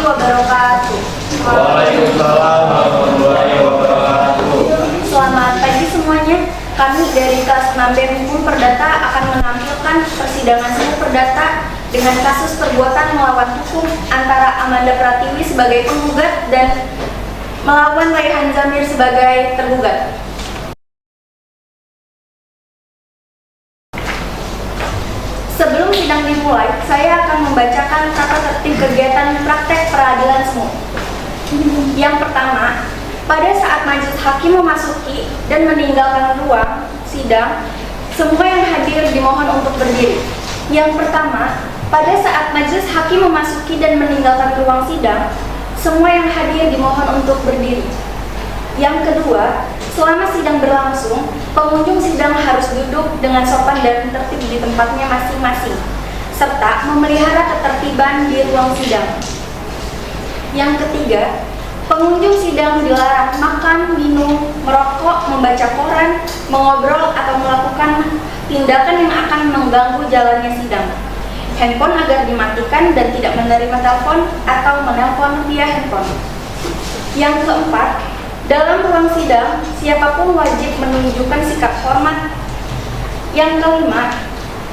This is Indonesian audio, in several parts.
wabarakatuh. Waalaikumsalam warahmatullahi wabarakatuh. Selamat pagi semuanya. Kami dari kelas 6B Hukum Perdata akan menampilkan persidangan semu perdata dengan kasus perbuatan melawan hukum antara Amanda Pratiwi sebagai penggugat dan melawan Raihan Zamir sebagai tergugat. Sebelum sidang dimulai, saya akan membacakan tata tertib kegiatan praktek peradilan semu. Yang pertama, pada saat majelis hakim memasuki dan meninggalkan ruang sidang, semua yang hadir dimohon untuk berdiri. Yang pertama, pada saat majelis hakim memasuki dan meninggalkan ruang sidang, semua yang hadir dimohon untuk berdiri. Yang kedua, selama sidang berlangsung, pengunjung sidang harus duduk dengan sopan dan tertib di tempatnya masing-masing, serta memelihara ketertiban di ruang sidang. Yang ketiga, pengunjung sidang dilarang makan, minum, merokok, membaca koran, mengobrol, atau melakukan tindakan yang akan mengganggu jalannya sidang. Handphone agar dimatikan dan tidak menerima telepon atau menelpon via handphone. Yang keempat, dalam ruang sidang, siapapun wajib menunjukkan sikap hormat. Yang kelima,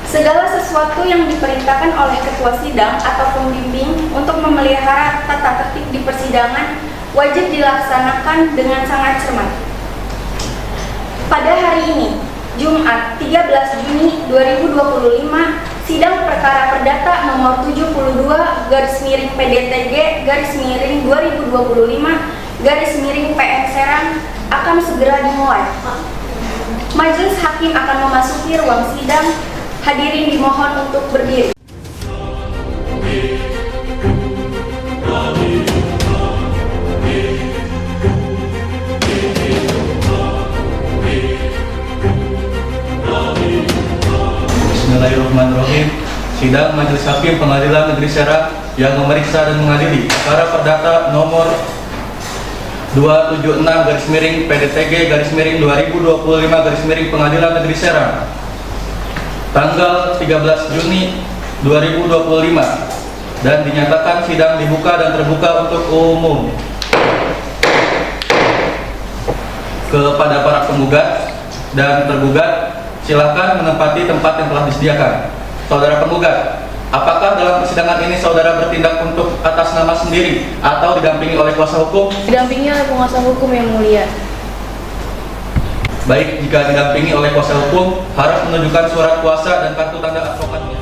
segala sesuatu yang diperintahkan oleh ketua sidang atau pembimbing untuk memelihara tata tertib di persidangan wajib dilaksanakan dengan sangat cermat. Pada hari ini, Jumat 13 Juni 2025, sidang perkara perdata nomor 72/PDTG/2025/PN akan segera dimulai. Majelis hakim akan memasuki ruang sidang. Hadirin dimohon untuk berdiri. Bismillahirrahmanirrahim. Sidang Majelis Hakim Pengadilan Negeri Serang yang memeriksa dan mengadili perkara perdata nomor 276/PDTG/2025/ Pengadilan Negeri Serang tanggal 13 Juni 2025 dan dinyatakan sidang dibuka dan terbuka untuk umum. Kepada para penggugat dan tergugat, silakan menempati tempat yang telah disediakan. Saudara penggugat, apakah dalam persidangan ini saudara bertindak untuk atas nama sendiri atau didampingi oleh kuasa hukum? Didampingi oleh penguasa hukum yang mulia. Baik, jika didampingi oleh kuasa hukum, harap menunjukkan surat kuasa dan kartu tanda advokatnya.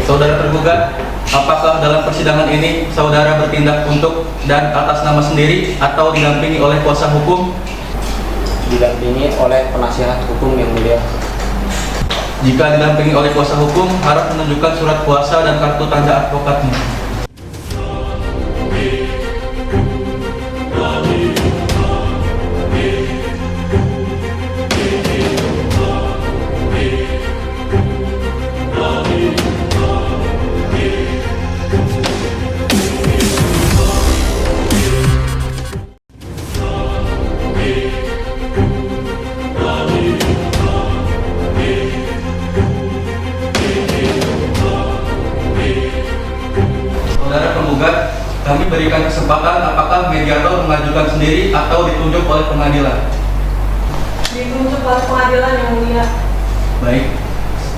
Saudara tergugat, apakah dalam persidangan ini saudara bertindak untuk dan atas nama sendiri atau didampingi oleh kuasa hukum? Didampingi oleh penasihat hukum yang mulia. Jika didampingi oleh kuasa hukum, harap menunjukkan surat kuasa dan kartu tanda advokatnya. Saudara penggugat, kami berikan kesempatan apakah mediator mengajukan sendiri atau ditunjuk oleh pengadilan. Ditunjuk oleh pengadilan yang mulia. Baik,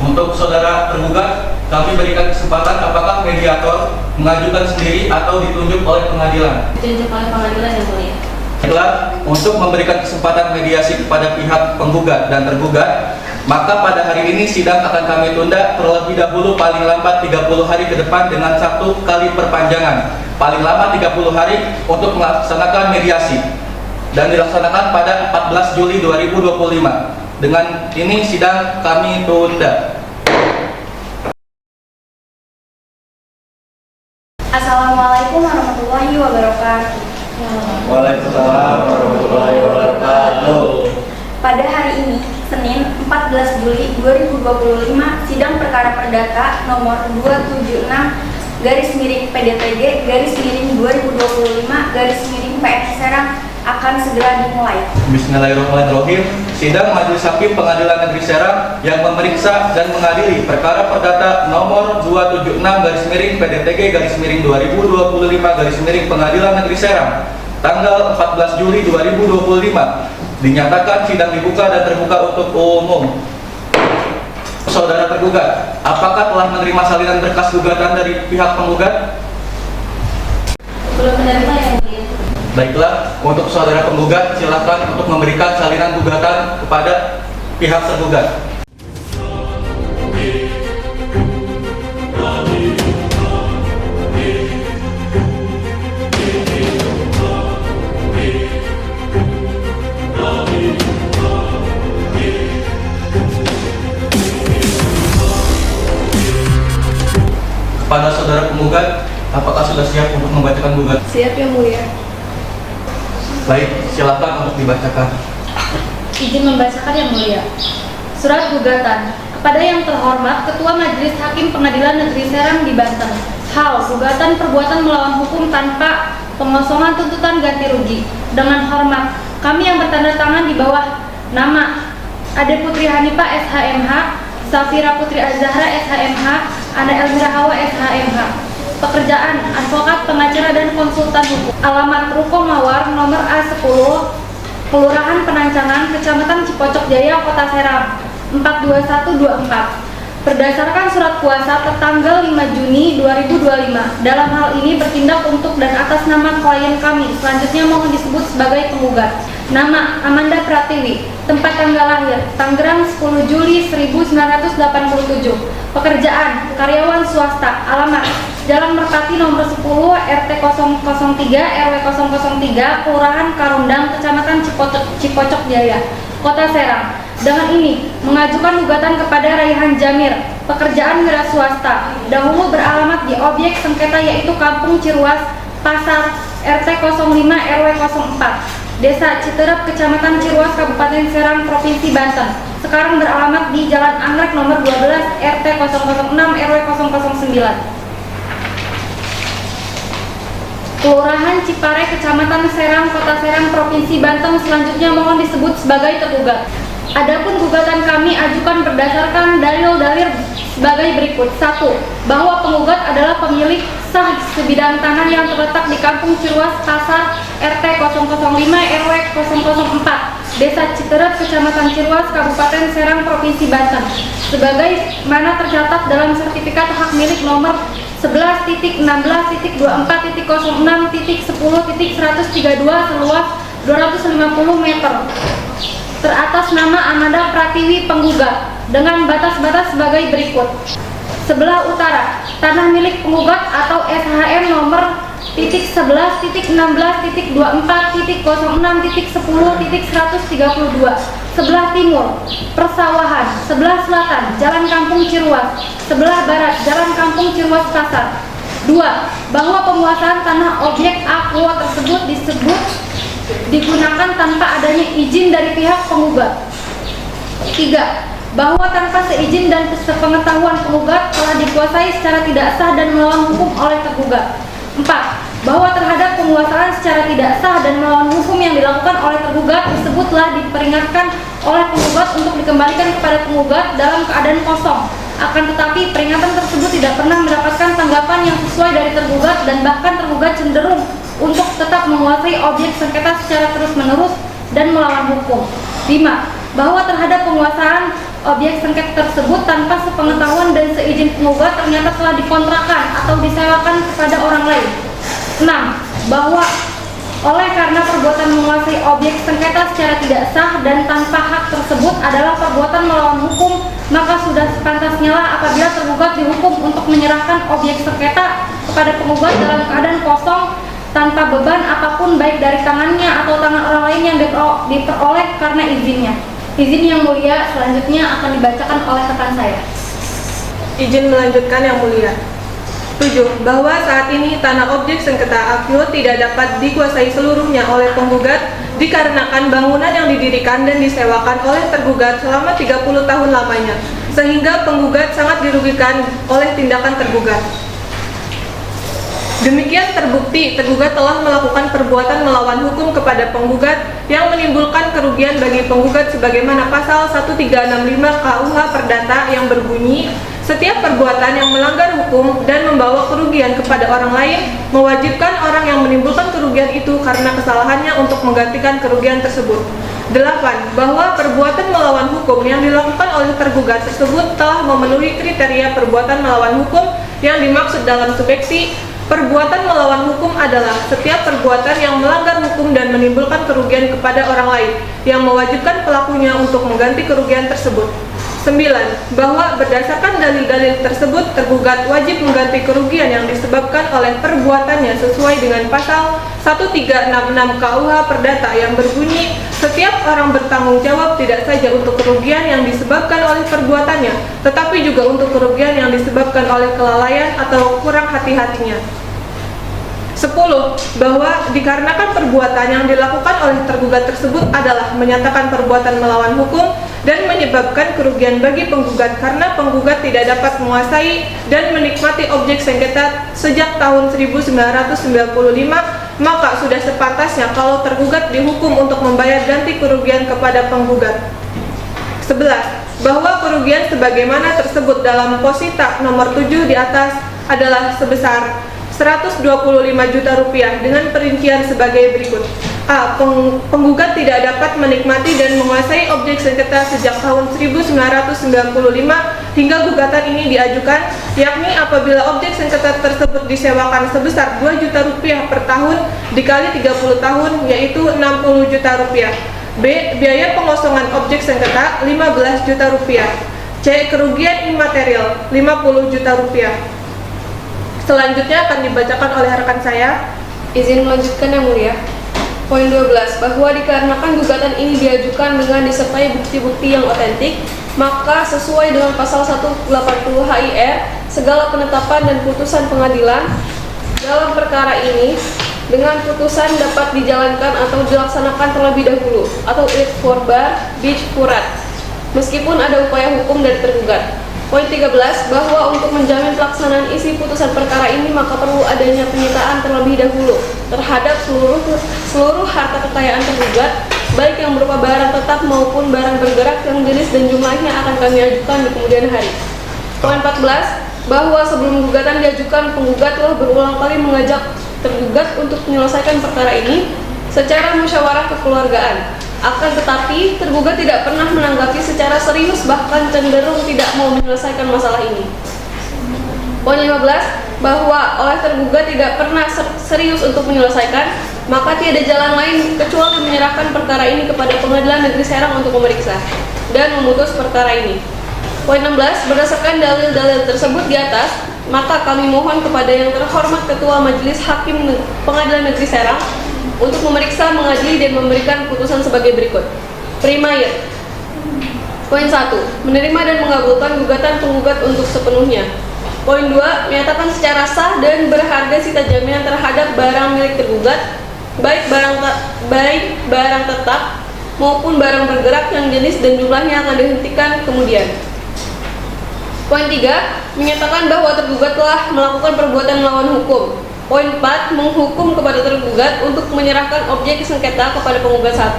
untuk saudara tergugat, kami berikan kesempatan apakah mediator mengajukan sendiri atau ditunjuk oleh pengadilan. Ditunjuk oleh pengadilan yang mulia. Baiklah, untuk memberikan kesempatan mediasi kepada pihak penggugat dan tergugat, Maka pada hari ini sidang akan kami tunda terlebih dahulu paling lambat 30 hari ke depan dengan 1 kali perpanjangan. Paling lama 30 hari untuk melaksanakan mediasi. Dan dilaksanakan pada 14 Juli 2025. Dengan ini sidang kami tunda. Assalamualaikum warahmatullahi wabarakatuh. Waalaikumsalam warahmatullahi wabarakatuh. Pada hari ini, Senin 14 Juli 2025, sidang perkara perdata nomor 276 garis miring PDTG garis miring 2025 garis miring PN Serang akan segera dimulai. Bismillahirrahmanirrahim. Sidang Majelis Hakim Pengadilan Negeri Serang yang memeriksa dan mengadili perkara perdata nomor 276 garis miring PDTG garis miring 2025 garis miring Pengadilan Negeri Serang tanggal 14 Juli 2025 dinyatakan sidang dibuka dan terbuka untuk umum. Saudara tergugat, apakah telah menerima salinan berkas gugatan dari pihak penggugat? Belum menerima yang mulia. Baiklah, untuk saudara penggugat silakan untuk memberikan salinan gugatan kepada pihak tergugat. Kepada saudara penggugat, apakah sudah siap untuk membacakan gugatan? Siap yang mulia. Baik, silakan untuk dibacakan. Izin membacakan yang mulia. Surat gugatan kepada yang terhormat Ketua Majelis Hakim Pengadilan Negeri Serang di Banten. Hal gugatan perbuatan melawan hukum tanpa pengosongan tuntutan ganti rugi. Dengan hormat, kami yang bertanda tangan di bawah nama Ade Putri Hanifah SHMH, Safira Putri Azahra SHMH, Ana Elmira Hawa SHMH. Pekerjaan advokat, pengacara, dan konsultan hukum. Alamat Ruko Mawar nomor A10, Kelurahan Penancangan, Kecamatan Cipocok Jaya, Kota Serang, 42124. Berdasarkan surat kuasa tertanggal 5 Juni 2025, dalam hal ini bertindak untuk dan atas nama klien kami, selanjutnya mohon disebut sebagai penggugat. Nama Amanda Pratiwi, tempat tanggal lahir Tangerang 10 Juli 1987. Pekerjaan karyawan swasta, alamat Jalan Merpati nomor 10 RT 003 RW 003 Kelurahan Karundang, Kecamatan Cipocok Jaya, Kota Serang. Dengan ini mengajukan gugatan kepada Raihan Jamir, pekerjaan wira swasta, dahulu beralamat di objek sengketa yaitu Kampung Ciruas, Pasar RT 05 RW 04, Desa Citerep, Kecamatan Ciruas, Kabupaten Serang, Provinsi Banten. Sekarang beralamat di Jalan Anggrek nomor 12 RT 006 RW 009. Kelurahan Cipare, Kecamatan Serang, Kota Serang, Provinsi Banten. Selanjutnya mohon disebut sebagai tergugat. Adapun gugatan kami ajukan berdasarkan dalil-dalil sebagai berikut. 1. Bahwa penggugat adalah pemilik sah sebidang tanah yang terletak di Kampung Ciruas, Pasar RT 005 RW 004, Desa Citerep, Kecamatan Ciruas, Kabupaten Serang, Provinsi Banten, sebagaimana tercatat dalam sertifikat hak milik nomor 11.16.24.06.10.132 seluas 250 meter teratas nama Amanda Pratiwi penggugat dengan batas-batas sebagai berikut. Sebelah utara, tanah milik penggugat atau SHM nomor .11.16.24.06.10.132. Sebelah timur, persawahan. Sebelah selatan, Jalan Kampung Ciruas. Sebelah barat, Jalan Kampung Ciruas Pasar. 2. Bahwa penguasaan tanah objek aqua tersebut digunakan tanpa adanya izin dari pihak penggugat. 3. Bahwa tanpa seizin dan sepengetahuan penggugat telah dikuasai secara tidak sah dan melawan hukum oleh tergugat. 4. Bahwa terhadap penguasaan secara tidak sah dan melawan hukum yang dilakukan oleh tergugat tersebut telah diperingatkan oleh penggugat untuk dikembalikan kepada penggugat dalam keadaan kosong. Akan tetapi peringatan tersebut tidak pernah mendapatkan tanggapan yang sesuai dari tergugat dan bahkan tergugat cenderung untuk tetap menguasai objek sengketa secara terus-menerus dan melawan hukum. 5. Bahwa terhadap penguasaan objek sengketa tersebut tanpa sepengetahuan dan seizin penggugat ternyata telah dikontrakan atau disewakan kepada orang lain. 6. Bahwa oleh karena perbuatan menguasai objek sengketa secara tidak sah dan tanpa hak tersebut adalah perbuatan melawan hukum, maka sudah sepantasnya lah apabila tergugat dihukum untuk menyerahkan objek sengketa kepada penggugat dalam keadaan kosong tanpa beban apapun baik dari tangannya atau tangan orang lain yang diperoleh karena izinnya. Izin yang mulia selanjutnya akan dibacakan oleh rekan saya. Izin melanjutkan yang mulia. 7. Bahwa saat ini tanah objek sengketa Akio tidak dapat dikuasai seluruhnya oleh penggugat dikarenakan bangunan yang didirikan dan disewakan oleh tergugat selama 30 tahun lamanya, sehingga penggugat sangat dirugikan oleh tindakan tergugat. Demikian terbukti tergugat telah melakukan perbuatan melawan hukum kepada penggugat yang menimbulkan kerugian bagi penggugat sebagaimana pasal 1365 KUH Perdata yang berbunyi, setiap perbuatan yang melanggar hukum dan membawa kerugian kepada orang lain mewajibkan orang yang menimbulkan kerugian itu karena kesalahannya untuk menggantikan kerugian tersebut. 8. Bahwa perbuatan melawan hukum yang dilakukan oleh tergugat tersebut telah memenuhi kriteria perbuatan melawan hukum yang dimaksud dalam subseksi. Perbuatan melawan hukum adalah setiap perbuatan yang melanggar hukum dan menimbulkan kerugian kepada orang lain yang mewajibkan pelakunya untuk mengganti kerugian tersebut. 9. Bahwa berdasarkan dalil-dalil tersebut tergugat wajib mengganti kerugian yang disebabkan oleh perbuatannya sesuai dengan pasal 1366 KUH Perdata yang berbunyi, setiap orang bertanggung jawab tidak saja untuk kerugian yang disebabkan oleh perbuatannya, tetapi juga untuk kerugian yang disebabkan oleh kelalaian atau kurang hati-hatinya. 10. Bahwa dikarenakan perbuatan yang dilakukan oleh tergugat tersebut adalah menyatakan perbuatan melawan hukum dan menyebabkan kerugian bagi penggugat karena penggugat tidak dapat menguasai dan menikmati objek sengketa sejak tahun 1995, maka sudah sepantasnya kalau tergugat dihukum untuk membayar ganti kerugian kepada penggugat. 11. Bahwa kerugian sebagaimana tersebut dalam posita nomor 7 di atas adalah sebesar Rp125 juta dengan perincian sebagai berikut. A. Penggugat tidak dapat menikmati dan menguasai objek sengketa sejak tahun 1995 hingga gugatan ini diajukan, yakni apabila objek sengketa tersebut disewakan sebesar Rp2 juta per tahun dikali 30 tahun, yaitu Rp60 juta. B. Biaya pengosongan objek sengketa Rp15 juta. C. Kerugian imaterial Rp50 juta. Selanjutnya akan dibacakan oleh rekan saya. Izin melanjutkan yang mulia. Poin 12, bahwa dikarenakan gugatan ini diajukan dengan disertai bukti-bukti yang otentik, maka sesuai dengan pasal 180 HIR, segala penetapan dan putusan pengadilan dalam perkara ini dengan putusan dapat dijalankan atau dilaksanakan terlebih dahulu atau it forbar bich furat, meskipun ada upaya hukum dari tergugat. Poin 13, bahwa untuk menjamin pelaksanaan isi putusan perkara ini maka perlu adanya penyitaan terlebih dahulu terhadap seluruh harta kekayaan tergugat, baik yang berupa barang tetap maupun barang bergerak yang jenis dan jumlahnya akan kami ajukan di kemudian hari. Poin 14, bahwa sebelum gugatan diajukan, penggugat telah berulang kali mengajak tergugat untuk menyelesaikan perkara ini secara musyawarah kekeluargaan. Akan tetapi, tergugat tidak pernah menanggapi secara serius, bahkan cenderung tidak mau menyelesaikan masalah ini. Poin 15, bahwa oleh tergugat tidak pernah serius untuk menyelesaikan, maka tiada jalan lain kecuali menyerahkan perkara ini kepada Pengadilan Negeri Serang untuk memeriksa dan memutus perkara ini. Poin 16, berdasarkan dalil-dalil tersebut di atas, maka kami mohon kepada yang terhormat Ketua Majelis Hakim Pengadilan Negeri Serang untuk memeriksa, mengadili, dan memberikan putusan sebagai berikut. Primair. Poin 1, menerima dan mengabulkan gugatan penggugat untuk sepenuhnya. Poin 2, menyatakan secara sah dan berharga sita jaminan terhadap barang milik tergugat, baik barang tetap maupun barang bergerak yang jenis dan jumlahnya akan dihentikan kemudian. Poin 3, menyatakan bahwa tergugat telah melakukan perbuatan melawan hukum. Poin 4, menghukum kepada tergugat untuk menyerahkan objek sengketa kepada penggugat 1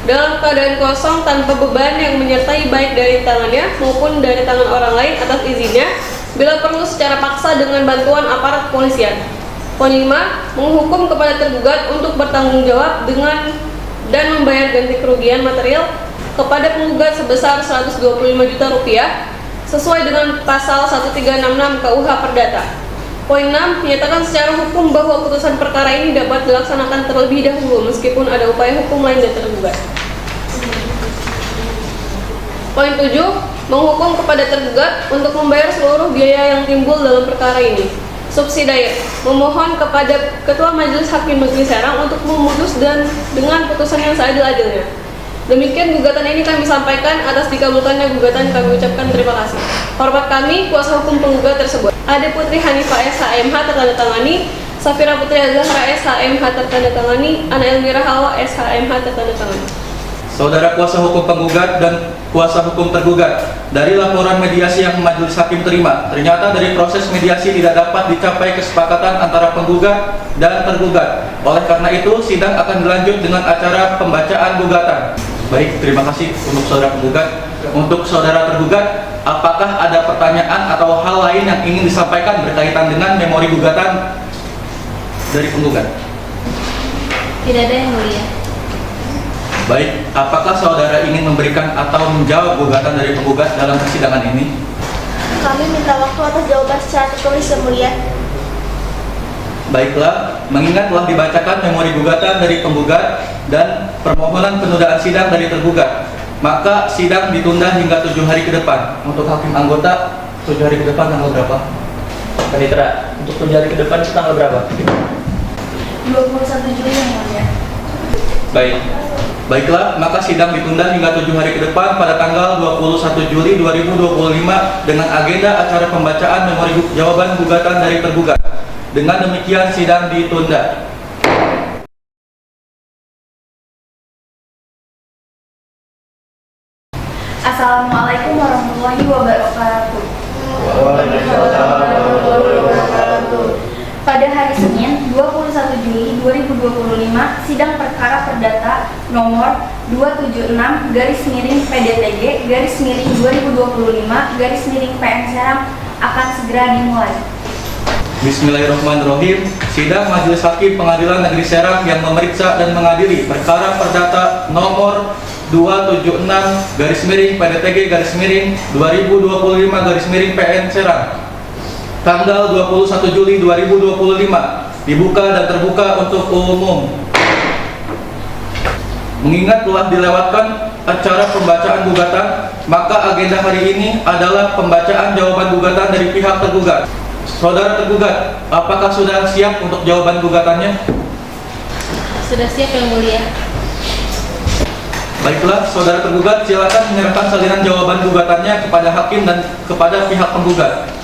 dalam keadaan kosong tanpa beban yang menyertai baik dari tangannya maupun dari tangan orang lain atas izinnya, bila perlu secara paksa dengan bantuan aparat kepolisian. Poin 5, menghukum kepada tergugat untuk bertanggung jawab dengan dan membayar ganti kerugian material kepada penggugat sebesar Rp125 juta sesuai dengan pasal 1366 KUH Perdata. Poin 6, menyatakan secara hukum bahwa putusan perkara ini dapat dilaksanakan terlebih dahulu meskipun ada upaya hukum lain dari tergugat. Poin 7, menghukum kepada tergugat untuk membayar seluruh biaya yang timbul dalam perkara ini. Subsidiare, memohon kepada Ketua Majelis Hakim Negeri Serang untuk memutus dan dengan putusan yang seadil-adilnya. Demikian gugatan ini kami sampaikan. Atas dikabulkannya gugatan kami ucapkan terima kasih. Hormat kami, kuasa hukum penggugat tersebut. Ade Putri Hanifah SHMH tertandatangani, Safira Putri Azahra SHMH tertandatangani, Ana Elmira Hawa SHMH tertandatangani. Saudara kuasa hukum penggugat dan kuasa hukum tergugat, dari laporan mediasi yang majelis hakim terima, ternyata dari proses mediasi tidak dapat dicapai kesepakatan antara penggugat dan tergugat. Oleh karena itu, sidang akan dilanjut dengan acara pembacaan gugatan. Baik, terima kasih untuk saudara penggugat. Untuk saudara tergugat, apakah ada pertanyaan atau hal lain yang ingin disampaikan berkaitan dengan memori gugatan dari penggugat? Tidak ada yang mulia. Baik, apakah saudara ingin memberikan atau menjawab gugatan dari penggugat dalam persidangan ini? Kami minta waktu atas jawaban secara tertulis, Yang Mulia. Baiklah, mengingat telah dibacakan memori gugatan dari penggugat dan permohonan penundaan sidang dari tergugat, maka sidang ditunda hingga 7 hari ke depan. Untuk hakim anggota, 7 hari ke depan tanggal berapa? Panitera, untuk 7 hari ke depan itu tanggal berapa? 21 Juli, Yang Mulia. Baik. Baiklah, maka sidang ditunda hingga 7 hari ke depan pada tanggal 21 Juli 2025 dengan agenda acara pembacaan memori jawaban gugatan dari tergugat. Dengan demikian sidang ditunda. Assalamualaikum warahmatullahi wabarakatuh. Pada hari Senin, 21 Juli 2025, sidang perkara perdata nomor 276/PDTG/2025/PN Serang akan segera dimulai. Bismillahirrahmanirrahim. Sidang Majelis Hakim Pengadilan Negeri Serang yang memeriksa dan mengadili perkara perdata nomor 276/PDTG/2025/PN Serang tanggal 21 Juli 2025 dibuka dan terbuka untuk umum. Mengingat telah dilewatkan acara pembacaan gugatan, maka agenda hari ini adalah pembacaan jawaban gugatan dari pihak tergugat. Saudara tergugat, apakah sudah siap untuk jawaban gugatannya? Sudah siap, Yang Mulia. Baiklah, saudara tergugat, silakan menyerahkan salinan jawaban gugatannya kepada hakim dan kepada pihak penggugat.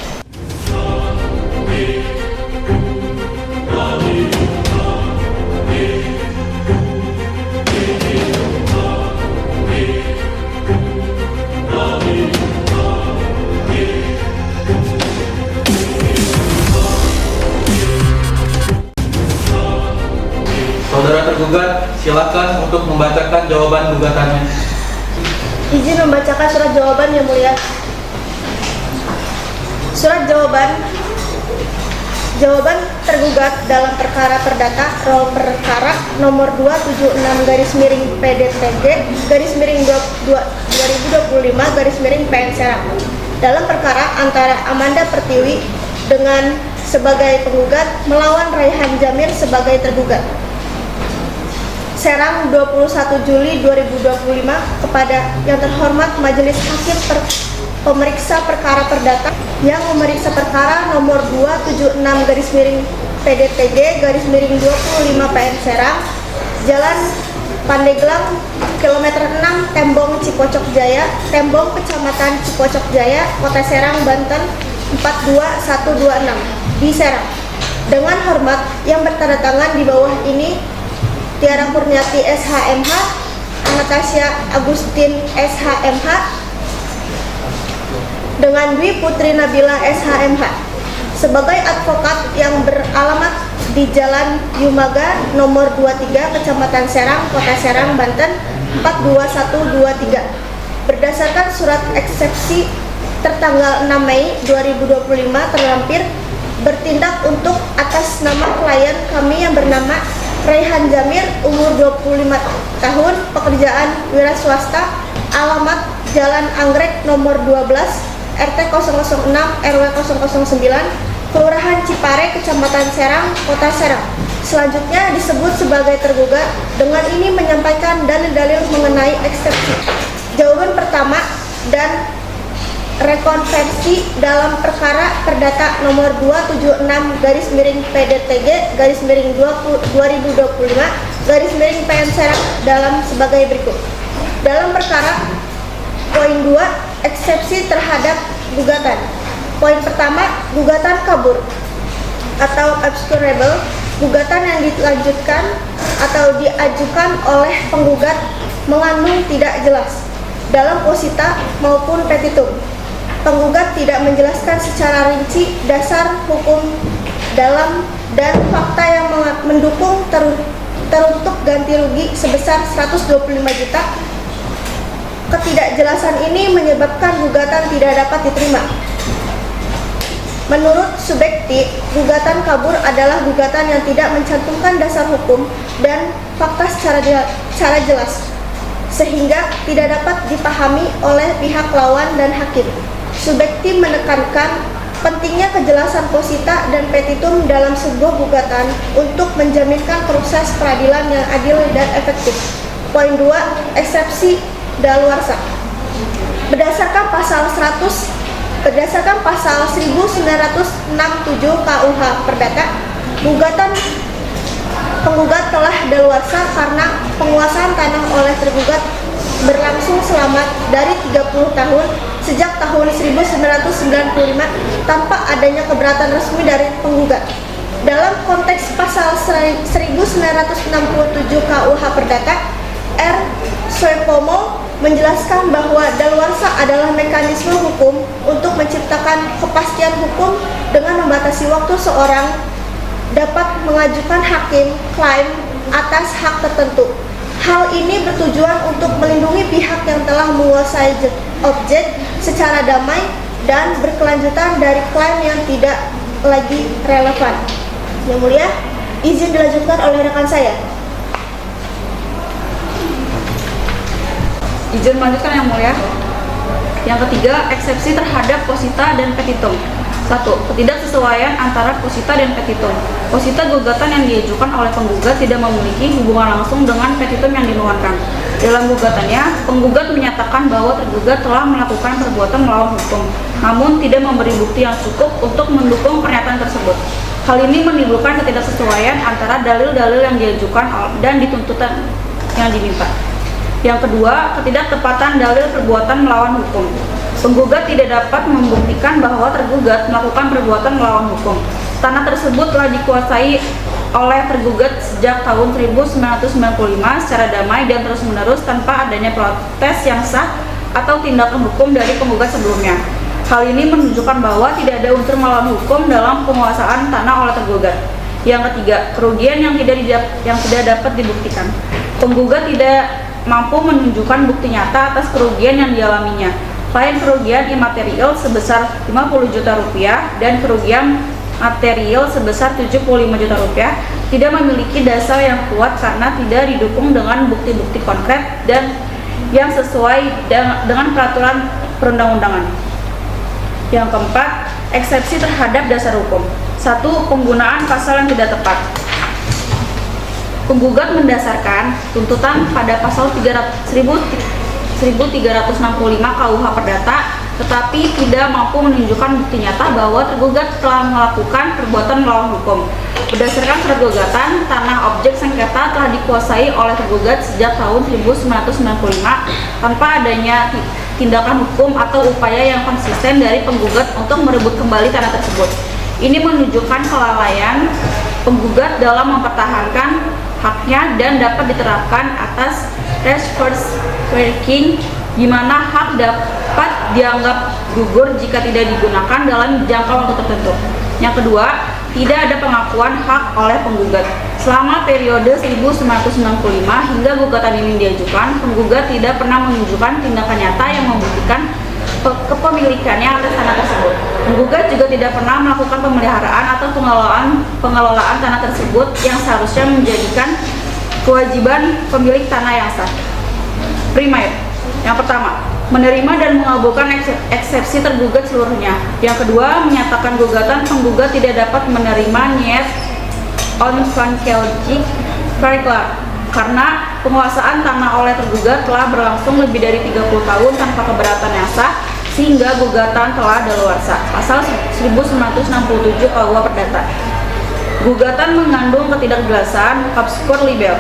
Saudara tergugat, silakan untuk membacakan jawaban gugatannya. Izin membacakan surat jawaban, Yang Mulia. Surat jawaban tergugat dalam perkara perdata roll perkara nomor 276/PDTG/2025/PN Serang perkara antara Amanda Pertiwi dengan sebagai penggugat melawan Raihan Jamir sebagai tergugat. Serang 21 Juli 2025 kepada yang terhormat Majelis Hakim Pemeriksa Perkara Perdata yang memeriksa perkara nomor 276/PDTG/25/PN Serang, Jalan Pandeglang, kilometer 6, Tembong Cipocok Jaya, Tembong Kecamatan Cipocok Jaya, Kota Serang, Banten 42126 di Serang. Dengan hormat yang bertanda tangan di bawah ini, Tiara Kurniati SHMH, Anastasia Agustin SHMH, dengan Dwi Putri Nabila SHMH sebagai advokat yang beralamat di Jalan Yumaga nomor 23 Kecamatan Serang, Kota Serang, Banten 42123 berdasarkan surat eksepsi tertanggal 6 Mei 2025 terlampir bertindak untuk atas nama klien kami yang bernama Raihan Jamir, umur 25 tahun, pekerjaan wira swasta, alamat Jalan Anggrek nomor 12, RT 006 RW 009, Kelurahan Cipare, Kecamatan Serang, Kota Serang. Selanjutnya disebut sebagai tergugat dengan ini menyampaikan dalil-dalil mengenai eksepsi. Jawaban pertama, dan rekonversi dalam perkara perdata nomor 276/PDTG/2025 PN Serang dalam sebagai berikut. Dalam perkara poin 2, eksepsi terhadap gugatan. Poin pertama, gugatan kabur atau obscurable, gugatan yang dilanjutkan atau diajukan oleh penggugat mengandung tidak jelas dalam posita maupun petitum. Penggugat tidak menjelaskan secara rinci dasar hukum dalam dan fakta yang mendukung teruntuk ganti rugi sebesar 125 juta. Ketidakjelasan ini menyebabkan gugatan tidak dapat diterima. Menurut Subekti, gugatan kabur adalah gugatan yang tidak mencantumkan dasar hukum dan fakta secara jelas, sehingga tidak dapat dipahami oleh pihak lawan dan hakim. Subekti menekankan pentingnya kejelasan posita dan petitum dalam sebuah gugatan untuk menjaminkan proses peradilan yang adil dan efektif. Poin 2, eksepsi daluarsa. Berdasarkan pasal 1967 KUH Perdata, penggugat telah daluarsa karena penguasaan tanah oleh tergugat berlangsung selama dari 30 tahun sejak tahun 1995 tanpa adanya keberatan resmi dari penggugat. Dalam konteks pasal 1967 KUH Perdata, R. Soepomo menjelaskan bahwa daluarsa adalah mekanisme hukum untuk menciptakan kepastian hukum dengan membatasi waktu seorang dapat mengajukan hakim klaim atas hak tertentu. Hal ini bertujuan untuk melindungi pihak yang telah menguasai objek secara damai dan berkelanjutan dari klaim yang tidak lagi relevan. Yang mulia, izin dilanjutkan oleh rekan saya. Izin melanjutkan yang mulia. Yang ketiga, eksepsi terhadap posita dan petitum. 1. Ketidaksesuaian antara posita dan petitum. Posita gugatan yang diajukan oleh penggugat tidak memiliki hubungan langsung dengan petitum yang dinuangkan. Dalam gugatannya, penggugat menyatakan bahwa tergugat telah melakukan perbuatan melawan hukum, namun tidak memberi bukti yang cukup untuk mendukung pernyataan tersebut. Hal ini menimbulkan ketidaksesuaian antara dalil-dalil yang diajukan dan dituntutan yang diminta. Yang kedua, ketidaktepatan dalil perbuatan melawan hukum. Penggugat tidak dapat membuktikan bahwa tergugat melakukan perbuatan melawan hukum. Tanah tersebut telah dikuasai oleh tergugat sejak tahun 1995 secara damai dan terus-menerus tanpa adanya protes yang sah atau tindakan hukum dari penggugat sebelumnya. Hal ini menunjukkan bahwa tidak ada unsur melawan hukum dalam penguasaan tanah oleh tergugat. Yang ketiga, kerugian yang tidak dapat dibuktikan. Penggugat tidak mampu menunjukkan bukti nyata atas kerugian yang dialaminya. Selain kerugian imaterial sebesar 50 juta rupiah dan kerugian material sebesar 75 juta rupiah, tidak memiliki dasar yang kuat karena tidak didukung dengan bukti-bukti konkret dan yang sesuai dengan peraturan perundang-undangan. Yang keempat, eksepsi terhadap dasar hukum. 1. Penggunaan pasal yang tidak tepat. Penggugat mendasarkan tuntutan pada pasal 1365 KUH Perdata, tetapi tidak mampu menunjukkan bukti nyata bahwa tergugat telah melakukan perbuatan melawan hukum. Berdasarkan surat gugatan, tanah objek sengketa telah dikuasai oleh tergugat sejak tahun 1995 tanpa adanya tindakan hukum atau upaya yang konsisten dari penggugat untuk merebut kembali tanah tersebut. Ini menunjukkan kelalaian penggugat dalam mempertahankan haknya dan dapat diterapkan atas res first working, di mana hak dapat dianggap gugur jika tidak digunakan dalam jangka waktu tertentu. Yang kedua, tidak ada pengakuan hak oleh penggugat. Selama periode 1995 hingga gugatan ini diajukan, penggugat tidak pernah menunjukkan tindakan nyata yang membuktikan kepemilikannya atas tanah tersebut. Penggugat juga tidak pernah melakukan pemeliharaan atau pengelolaan tanah tersebut yang seharusnya menjadikan kewajiban pemilik tanah yang sah. Primer. Yang pertama, menerima dan mengabulkan eksepsi tergugat seluruhnya. Yang kedua, menyatakan gugatan penggugat tidak dapat menerima niet onvankelijk verklaar. karena penguasaan tanah oleh tergugat telah berlangsung lebih dari 30 tahun tanpa keberatan yang sah sehingga gugatan telah daluarsa. Pasal 1967 KUH Perdata. Gugatan mengandung ketidakjelasan obskur libel,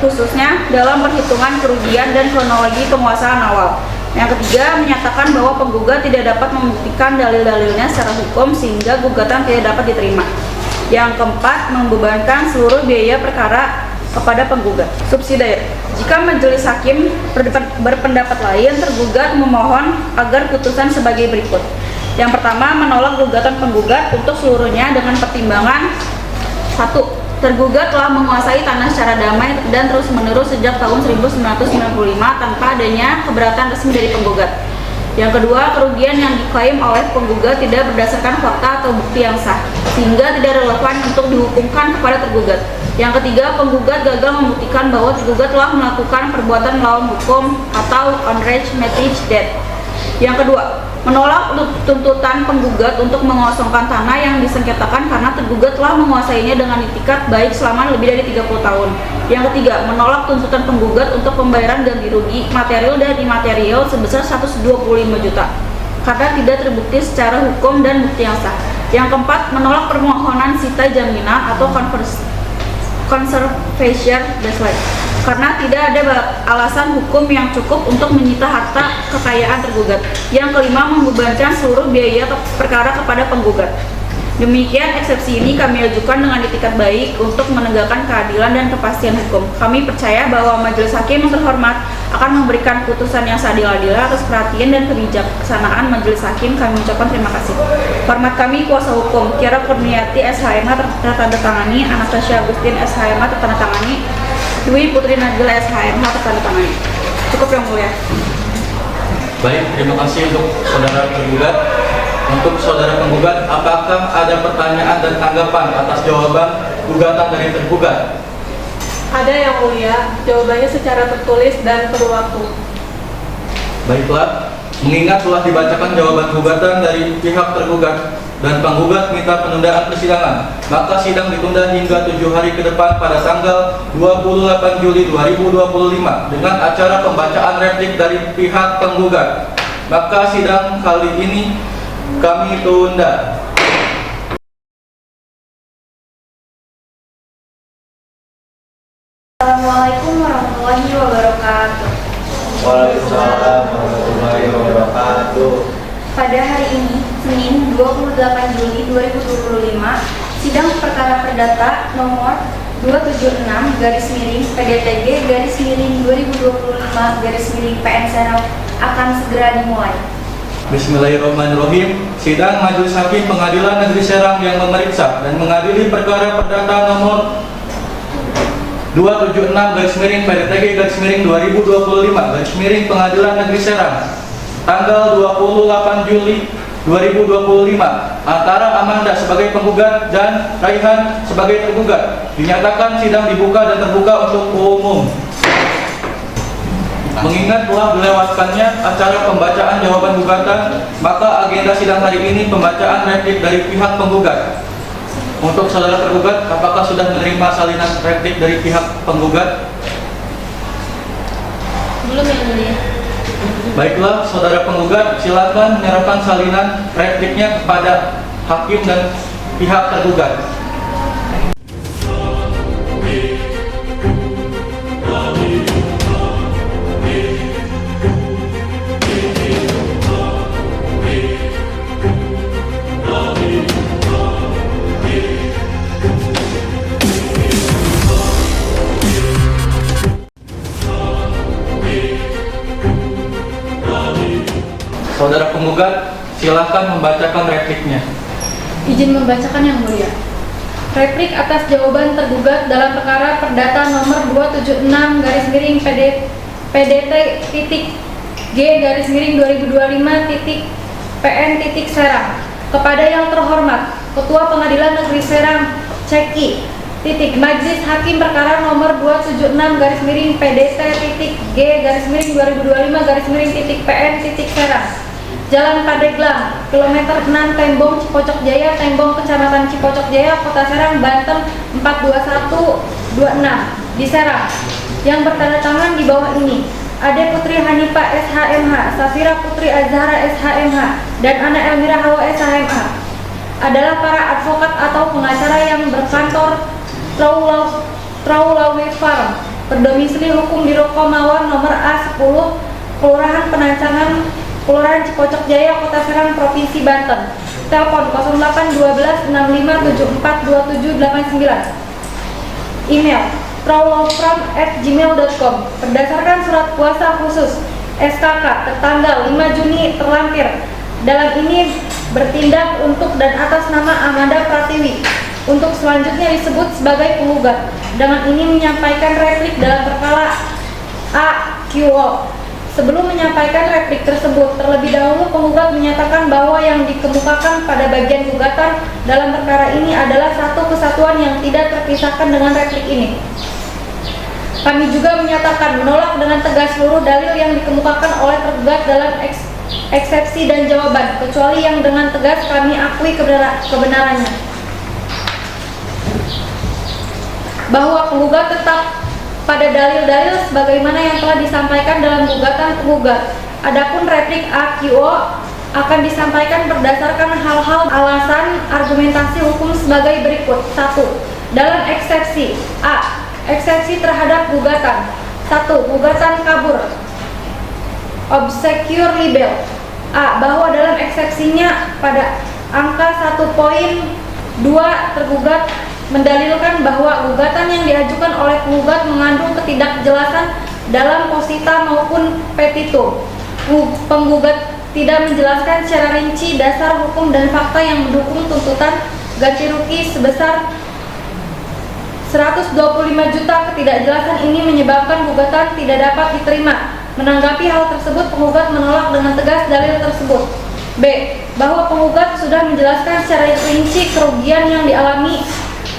khususnya dalam perhitungan kerugian dan kronologi penguasaan awal. Yang ketiga, menyatakan bahwa penggugat tidak dapat membuktikan dalil-dalilnya secara hukum sehingga gugatan tidak dapat diterima. Yang keempat, membebankan seluruh biaya perkara kepada penggugat. Subsidiar. Jika majelis hakim berpendapat lain, tergugat memohon agar putusan sebagai berikut. Yang pertama, menolak gugatan penggugat untuk seluruhnya dengan pertimbangan 1. Tergugat telah menguasai tanah secara damai dan terus-menerus sejak tahun 1995 tanpa adanya keberatan resmi dari penggugat. Yang kedua, kerugian yang diklaim oleh penggugat tidak berdasarkan fakta atau bukti yang sah, sehingga tidak relevan untuk dihukumkan kepada tergugat. Yang ketiga, penggugat gagal membuktikan bahwa tergugat telah melakukan perbuatan melawan hukum atau outrage metige debt. Yang kedua, menolak tuntutan penggugat untuk mengosongkan tanah yang disengketakan karena tergugat telah menguasainya dengan itikat baik selama lebih dari 30 tahun. Yang ketiga, menolak tuntutan penggugat untuk pembayaran ganti rugi material dan imaterial sebesar 125 juta karena tidak terbukti secara hukum dan bukti yang sah. Yang keempat, menolak permohonan sita jaminan atau conservation deed karena tidak ada alasan hukum yang cukup untuk menyita harta kekayaan tergugat. Yang kelima, membebankan seluruh biaya perkara kepada penggugat. Demikian eksepsi ini kami ajukan dengan itikat baik untuk menegakkan keadilan dan kepastian hukum. Kami percaya bahwa majelis hakim yang terhormat akan memberikan putusan yang seadil-adilnya atas perhatian dan kebijaksanaan majelis hakim. Kami ucapkan terima kasih. Hormat kami kuasa hukum Tiara Kurniati SHMH tertandatangani, Anastasia Agustin SHMH tertandatangani, Dwi Putri Najila SHMH tertandatangani. Cukup yang mulia. Baik, terima kasih untuk saudara tergugat. Untuk saudara penggugat, apakah ada pertanyaan dan tanggapan atas jawaban gugatan dari tergugat? Ada yang mulia, jawabannya secara tertulis dan perlu waktu. Baiklah, mengingat telah dibacakan jawaban gugatan dari pihak tergugat dan penggugat minta penundaan persidangan, maka sidang ditunda hingga 7 hari ke depan pada tanggal 28 Juli 2025 dengan acara pembacaan replik dari pihak penggugat. Maka sidang kali ini kami tunda. Assalamualaikum warahmatullahi wabarakatuh. Waalaikumsalam warahmatullahi wabarakatuh. Pada hari ini, Senin 28 Juli 2025, sidang perkara perdata nomor 276/PDTG/2025/PN Serang akan segera dimulai. Bismillahirrahmanirrahim. Sidang Majelis Hakim Pengadilan Negeri Serang yang memeriksa dan mengadili perkara perdata nomor 276/PDTG/2025/ Pengadilan Negeri Serang tanggal 28 Juli 2025 antara Amanda sebagai penggugat dan Raihan sebagai tergugat dinyatakan sidang dibuka dan terbuka untuk umum. Mengingat telah dilewatkannya acara pembacaan jawaban gugatan, maka agenda sidang hari ini pembacaan replik dari pihak penggugat. Untuk saudara tergugat, apakah sudah menerima salinan replik dari pihak penggugat? Belum yang mulia. Baiklah, saudara penggugat, silakan menyerahkan salinan repliknya kepada hakim dan pihak tergugat. Saudara penggugat, silakan membacakan repliknya. Izin membacakan yang mulia. Replik atas jawaban tergugat dalam perkara perdata nomor 276/PDT-G/2025/PN Serang kepada yang terhormat Ketua Pengadilan Negeri Serang Ceki Majelis Hakim perkara nomor 276/PDT-G/2025/PN Serang Jalan Pandeglang, kilometer 6 Tembong Cipocok Jaya, Kecamatan Cipocok Jaya, Kota Serang, Banten 42126. diserang yang bertanda tangan di bawah ini. Ade Putri Hanifah SHMH, Safira Putri Azhara SHMH, dan Ana Elmira Hawa SHMH adalah para advokat atau pengacara yang berkantor Traulawi Farm, berdomisili hukum di Ruko Mawar nomor A10, Kelurahan Penancangan, Kelurahan Cipocok Jaya, Kota Serang, Provinsi Banten. Telepon 0812 6574 2789. Email traulawfirm@gmail.com. Berdasarkan surat kuasa khusus SKK tertanggal 5 Juni terlampir, dalam ini bertindak untuk dan atas nama Amanda Pratiwi untuk selanjutnya disebut sebagai penggugat. Dengan ini menyampaikan replik dalam perkara AQO. Sebelum menyampaikan replik tersebut, terlebih dahulu penggugat menyatakan bahwa yang dikemukakan pada bagian gugatan dalam perkara ini adalah satu kesatuan yang tidak terpisahkan dengan replik ini. Kami juga menyatakan menolak dengan tegas seluruh dalil yang dikemukakan oleh tergugat dalam eksepsi dan jawaban, kecuali yang dengan tegas kami akui kebenarannya. Bahwa penggugat tetap pada dalil-dalil sebagaimana yang telah disampaikan dalam gugatan penggugat. Adapun replik AQO akan disampaikan berdasarkan hal-hal alasan argumentasi hukum sebagai berikut. 1. Dalam eksepsi A. Eksepsi terhadap gugatan. 1. Gugatan kabur, obscure libel. A. Bahwa dalam eksepsinya pada angka 1.2 tergugat mendalilkan bahwa gugatan yang diajukan oleh penggugat mengandung ketidakjelasan dalam posita maupun petitum. Penggugat tidak menjelaskan secara rinci dasar hukum dan fakta yang mendukung tuntutan ganti rugi sebesar 125 juta. Ketidakjelasan ini menyebabkan gugatan tidak dapat diterima. Menanggapi hal tersebut, penggugat menolak dengan tegas dalil tersebut. B. Bahwa penggugat sudah menjelaskan secara rinci kerugian yang dialami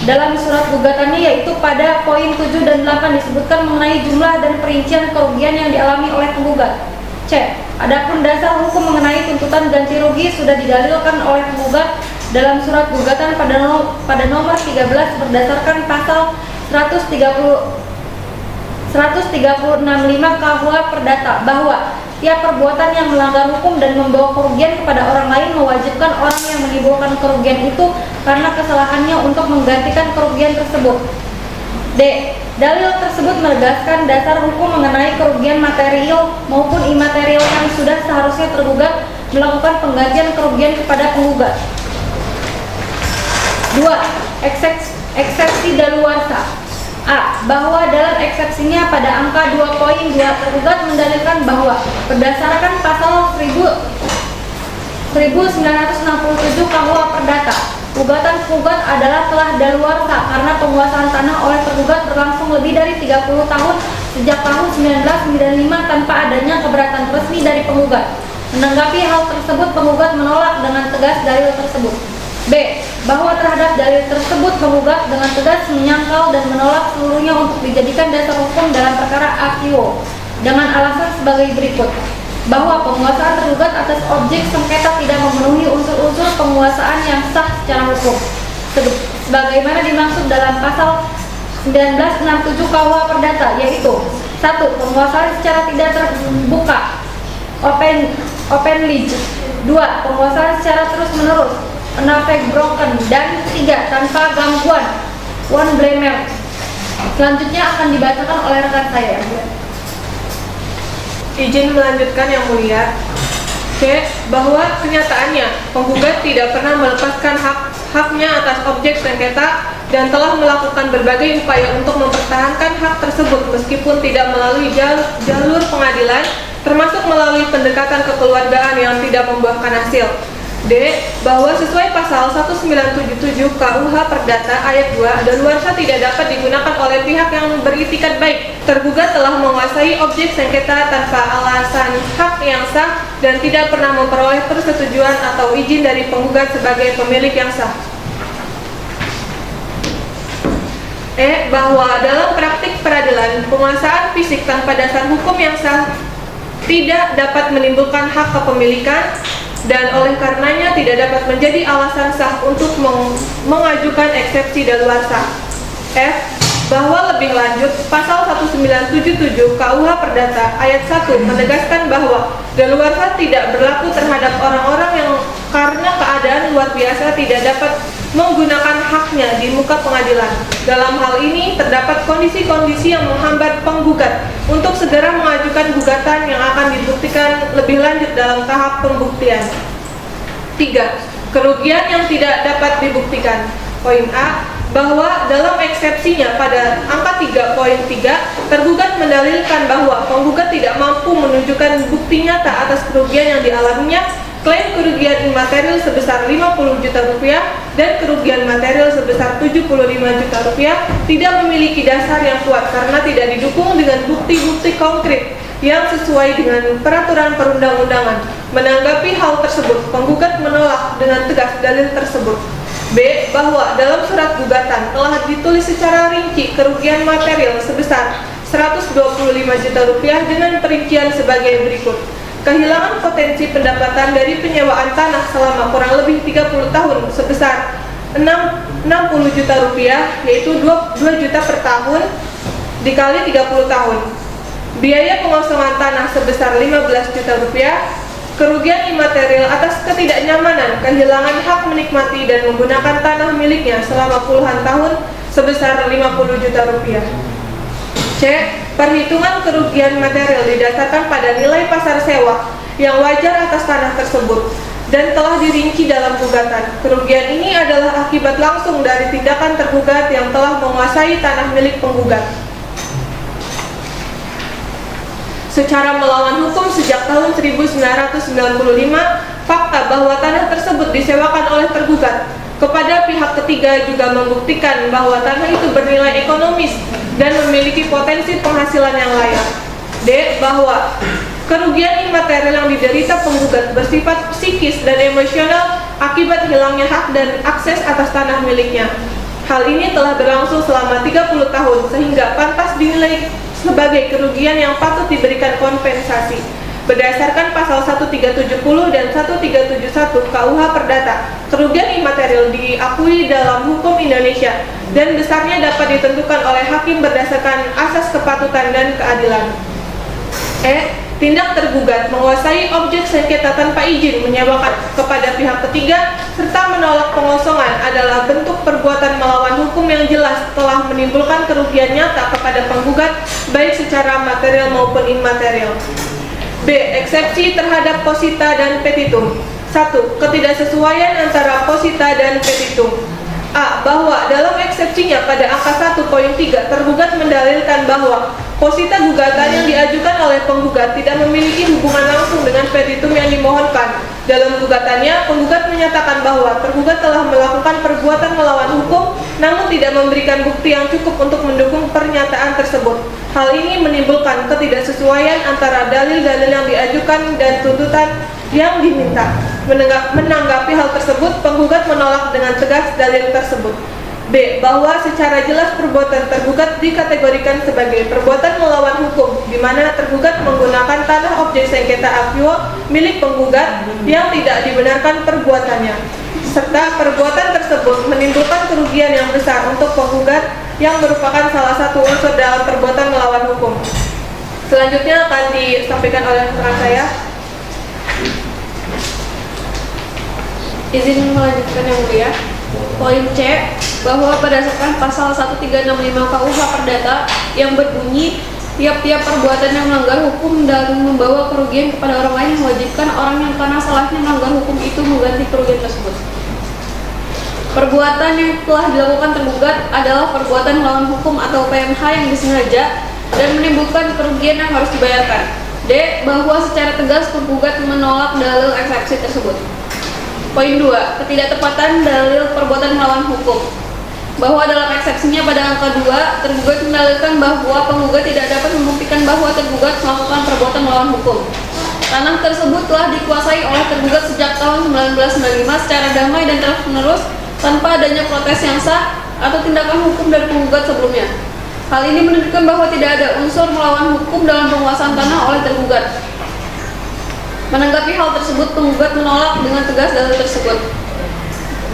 dalam surat gugatannya, yaitu pada poin 7 dan 8 disebutkan mengenai jumlah dan perincian kerugian yang dialami oleh penggugat. C. Adapun dasar hukum mengenai tuntutan ganti rugi sudah didalilkan oleh penggugat dalam surat gugatan pada nomor 13 berdasarkan pasal 136.5 KUH Perdata bahwa tiap perbuatan yang melanggar hukum dan membawa kerugian kepada orang lain mewajibkan orang yang menimbulkan kerugian itu karena kesalahannya untuk menggantikan kerugian tersebut. D. Dalil tersebut menegaskan dasar hukum mengenai kerugian material maupun imaterial yang sudah seharusnya tergugat melakukan penggantian kerugian kepada penggugat. 2. Eksepsi daluarsa. A. Bahwa dalam eksepsinya pada angka 2.2 tergugat mendalilkan bahwa berdasarkan pasal 1967 KUH Perdata, gugatan penggugat adalah telah daluarsa karena penguasaan tanah oleh tergugat berlangsung lebih dari 30 tahun sejak tahun 1995 tanpa adanya keberatan resmi dari penggugat. Menanggapi hal tersebut, penggugat menolak dengan tegas dalil tersebut. B. Bahwa terhadap dalil tersebut penggugat dengan tegas menyangkal dan menolak seluruhnya untuk dijadikan dasar hukum dalam perkara AQO dengan alasan sebagai berikut. Bahwa penguasaan tergugat atas objek sengketa tidak memenuhi unsur-unsur penguasaan yang sah secara hukum sebagaimana dimaksud dalam pasal 1967 KUH Perdata, yaitu 1. Penguasaan secara tidak terbuka, open lease. 2. Penguasaan secara terus-menerus, unavailing broken. Dan 3. Tanpa gangguan, one blamer. Selanjutnya akan dibacakan oleh rekan saya. Izin melanjutkan yang mulia. C. Bahwa kenyataannya penggugat tidak pernah melepaskan haknya atas objek sengketa dan telah melakukan berbagai upaya untuk mempertahankan hak tersebut meskipun tidak melalui jalur pengadilan, termasuk melalui pendekatan kekeluargaan yang tidak membuahkan hasil. D. Bahwa sesuai pasal 1977 KUH Perdata ayat 2, daluarsa tidak dapat digunakan oleh pihak yang beritikat baik. Tergugat telah menguasai objek sengketa tanpa alasan hak yang sah dan tidak pernah memperoleh persetujuan atau izin dari penggugat sebagai pemilik yang sah. E. Bahwa dalam praktik peradilan, penguasaan fisik tanpa dasar hukum yang sah tidak dapat menimbulkan hak kepemilikan dan oleh karenanya tidak dapat menjadi alasan sah untuk mengajukan eksepsi daluarsa. F. bahwa lebih lanjut, pasal 1977 KUH Perdata ayat 1 menegaskan bahwa daluarsa tidak berlaku terhadap orang-orang yang karena keadaan luar biasa tidak dapat menggunakan haknya di muka pengadilan. Dalam hal ini, terdapat kondisi-kondisi yang menghambat penggugat untuk segera mengajukan gugatan yang akan dibuktikan lebih lanjut dalam tahap pembuktian. 3. Kerugian yang tidak dapat dibuktikan. Poin A, bahwa dalam eksepsinya pada angka 3.3, tergugat mendalilkan bahwa penggugat tidak mampu menunjukkan bukti nyata atas kerugian yang dialaminya, klaim kerugian imaterial sebesar 50 juta rupiah dan kerugian material sebesar 75 juta rupiah tidak memiliki dasar yang kuat karena tidak didukung dengan bukti-bukti konkret yang sesuai dengan peraturan perundang-undangan. Menanggapi hal tersebut, penggugat menolak dengan tegas dalil tersebut. B. Bahwa dalam surat gugatan telah ditulis secara rinci kerugian material sebesar 125 juta rupiah dengan perincian sebagai berikut. Kehilangan potensi pendapatan dari penyewaan tanah selama kurang lebih 30 tahun sebesar 60 juta rupiah, yaitu 2 juta per tahun dikali 30 tahun. Biaya pengosongan tanah sebesar 15 juta rupiah. Kerugian imaterial atas ketidaknyamanan, kehilangan hak menikmati dan menggunakan tanah miliknya selama puluhan tahun sebesar 50 juta rupiah. C. Perhitungan kerugian material didasarkan pada nilai pasar sewa yang wajar atas tanah tersebut dan telah dirinci dalam gugatan. Kerugian ini adalah akibat langsung dari tindakan tergugat yang telah menguasai tanah milik penggugat secara melawan hukum sejak tahun 1995. Fakta bahwa tanah tersebut disewakan oleh tergugat kepada pihak ketiga juga membuktikan bahwa tanah itu bernilai ekonomis dan memiliki potensi penghasilan yang layak. D. Bahwa kerugian imaterial yang diderita penggugat bersifat psikis dan emosional akibat hilangnya hak dan akses atas tanah miliknya. Hal ini telah berlangsung selama 30 tahun sehingga pantas dinilai sebagai kerugian yang patut diberikan kompensasi. Berdasarkan pasal 1370 dan 1371 KUH Perdata, kerugian imaterial diakui dalam hukum Indonesia dan besarnya dapat ditentukan oleh hakim berdasarkan asas kepatutan dan keadilan. E. Tindak tergugat menguasai objek sengketa tanpa izin menyewakan kepada pihak ketiga serta menolak pengosongan adalah bentuk perbuatan melawan hukum yang jelas telah menimbulkan kerugian nyata kepada penggugat baik secara material maupun imaterial. B. Eksepsi terhadap posita dan petitum. 1. Ketidaksesuaian antara posita dan petitum. A. Bahwa dalam eksepsinya pada angka 1.3 tergugat mendalilkan bahwa posita gugatan yang diajukan oleh penggugat tidak memiliki hubungan langsung dengan petitum yang dimohonkan. Dalam gugatannya, penggugat menyatakan bahwa tergugat telah melakukan perbuatan melawan hukum namun tidak memberikan bukti yang cukup untuk mendukung pernyataan tersebut. Hal ini menimbulkan ketidaksesuaian antara dalil-dalil yang diajukan dan tuntutan yang diminta. Menanggapi hal tersebut, penggugat menolak dengan tegas dalil tersebut. B. Bahwa secara jelas perbuatan tergugat dikategorikan sebagai perbuatan melawan hukum, di mana tergugat menggunakan tanah objek sengketa akuo milik penggugat yang tidak dibenarkan perbuatannya, serta perbuatan tersebut menimbulkan kerugian yang besar untuk penggugat yang merupakan salah satu unsur dalam perbuatan melawan hukum. Selanjutnya akan disampaikan oleh rekan saya. Izin melanjutkan yang mulia. Poin C, bahwa berdasarkan pasal 1365 KUH Perdata yang berbunyi tiap-tiap perbuatan yang melanggar hukum dan membawa kerugian kepada orang lain mewajibkan orang yang karena salahnya melanggar hukum itu mengganti kerugian tersebut. Perbuatan yang telah dilakukan tergugat adalah perbuatan melawan hukum atau PMH yang disengaja dan menimbulkan kerugian yang harus dibayarkan. D. Bahwa secara tegas penggugat menolak dalil eksepsi tersebut. Poin 2. Ketidaktepatan dalil perbuatan melawan hukum. Bahwa dalam eksepsinya pada angka 2, tergugat mendalilkan bahwa penggugat tidak dapat membuktikan bahwa tergugat melakukan perbuatan melawan hukum. Tanah tersebut telah dikuasai oleh tergugat sejak tahun 1995 secara damai dan terus-menerus tanpa adanya protes yang sah atau tindakan hukum dari penggugat sebelumnya. Hal ini menunjukkan bahwa tidak ada unsur melawan hukum dalam penguasaan tanah oleh tergugat. Menanggapi hal tersebut, penggugat menolak dengan tegas dalil tersebut.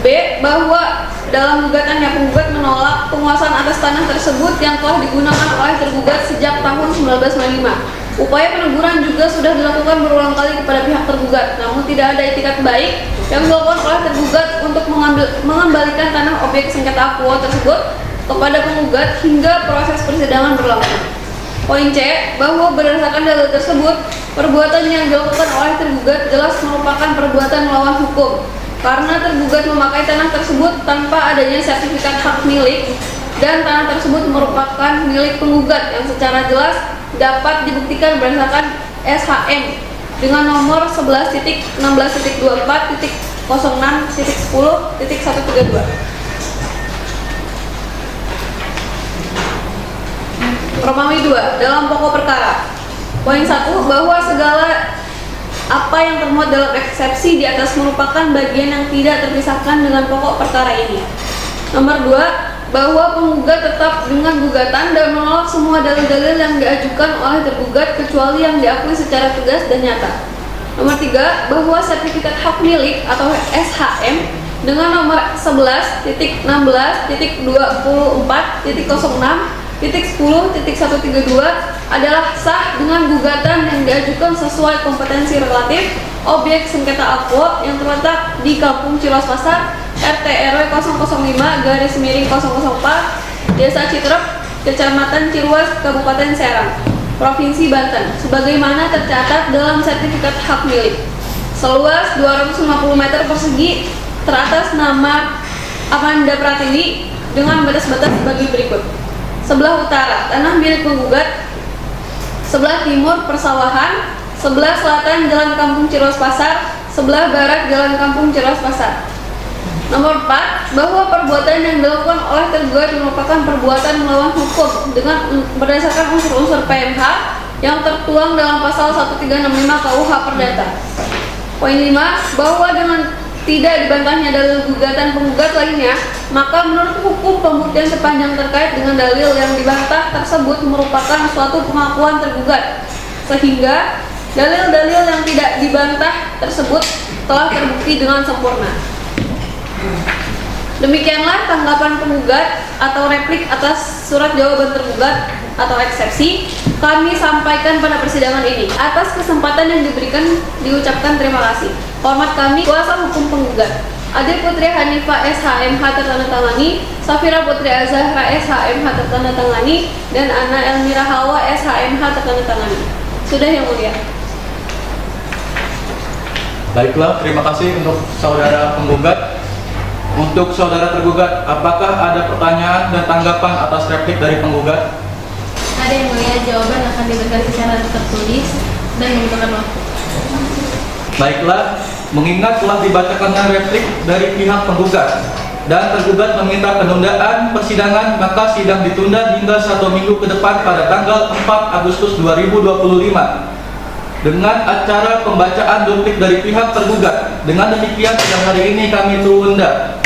D. B. Bahwa dalam gugatannya penggugat menolak penguasaan atas tanah tersebut yang telah digunakan oleh tergugat sejak tahun 1995. Upaya peneguran juga sudah dilakukan berulang kali kepada pihak tergugat, namun tidak ada itikat baik yang dilakukan oleh tergugat untuk mengembalikan tanah objek sengketa akuo tersebut kepada penggugat hingga proses persidangan berlangsung. Poin C. Bahwa berdasarkan dalil tersebut, perbuatan yang dilakukan oleh tergugat jelas merupakan perbuatan melawan hukum karena tergugat memakai tanah tersebut tanpa adanya sertifikat hak milik dan tanah tersebut merupakan milik penggugat yang secara jelas dapat dibuktikan berdasarkan SHM dengan nomor 11.16.24.06.10.132. Romawi 2. Dalam pokok perkara. Poin 1. Bahwa segala apa yang termuat dalam eksepsi di atas merupakan bagian yang tidak terpisahkan dengan pokok perkara ini. Nomor 2. Bahwa penggugat tetap dengan gugatan dan menolak semua dalil-dalil yang diajukan oleh tergugat kecuali yang diakui secara tegas dan nyata. Nomor 3. Bahwa sertifikat hak milik atau SHM dengan nomor 11.24.06.10.132 adalah sah dengan gugatan yang diajukan sesuai kompetensi relatif objek sengketa akuo yang terletak di Kampung Ciros Pasar, RT RW 005-004, Desa Citrep, Kecamatan Ciruas, Kabupaten Serang, Provinsi Banten, sebagaimana tercatat dalam sertifikat hak milik. Seluas 250 meter persegi teratas nama Amanda Pratiwi dengan batas-batas sebagai berikut. Sebelah utara, tanah milik penggugat. Sebelah timur, persawahan. Sebelah selatan, Jalan Kampung Ciros Pasar. Sebelah barat, Jalan Kampung Ciros Pasar. Nomor 4, bahwa perbuatan yang dilakukan oleh tergugat merupakan perbuatan melawan hukum dengan berdasarkan unsur-unsur PMH yang tertuang dalam pasal 1365 KUH Perdata. Poin 5, bahwa dengan tidak dibantahnya dalil gugatan penggugat lainnya, maka menurut hukum pembuktian sepanjang terkait dengan dalil yang dibantah tersebut merupakan suatu pengakuan tergugat, sehingga dalil-dalil yang tidak dibantah tersebut telah terbukti dengan sempurna. Demikianlah tanggapan penggugat atau replik atas surat jawaban tergugat atau eksepsi kami sampaikan pada persidangan ini. Atas kesempatan yang diberikan diucapkan terima kasih. Hormat kami, kuasa hukum penggugat Ade Putri Hanifah SHMH tertandatangani, Safira Putri Azahra SHMH tertandatangani, dan Ana Elmira Hawa SHMH tertandatangani. Sudah, Yang Mulia. Baiklah, terima kasih untuk saudara penggugat. Untuk saudara tergugat, apakah ada pertanyaan dan tanggapan atas replik dari penggugat? Ada, Yang Mulia. Jawaban akan diberikan secara tertulis dan membutuhkan waktu. Baiklah, mengingat telah dibacakannya replik dari pihak penggugat dan tergugat meminta penundaan persidangan, maka sidang ditunda hingga 1 minggu ke depan pada tanggal 4 Agustus 2025 dengan acara pembacaan duplik dari pihak tergugat. Dengan demikian, sidang hari ini kami tunda.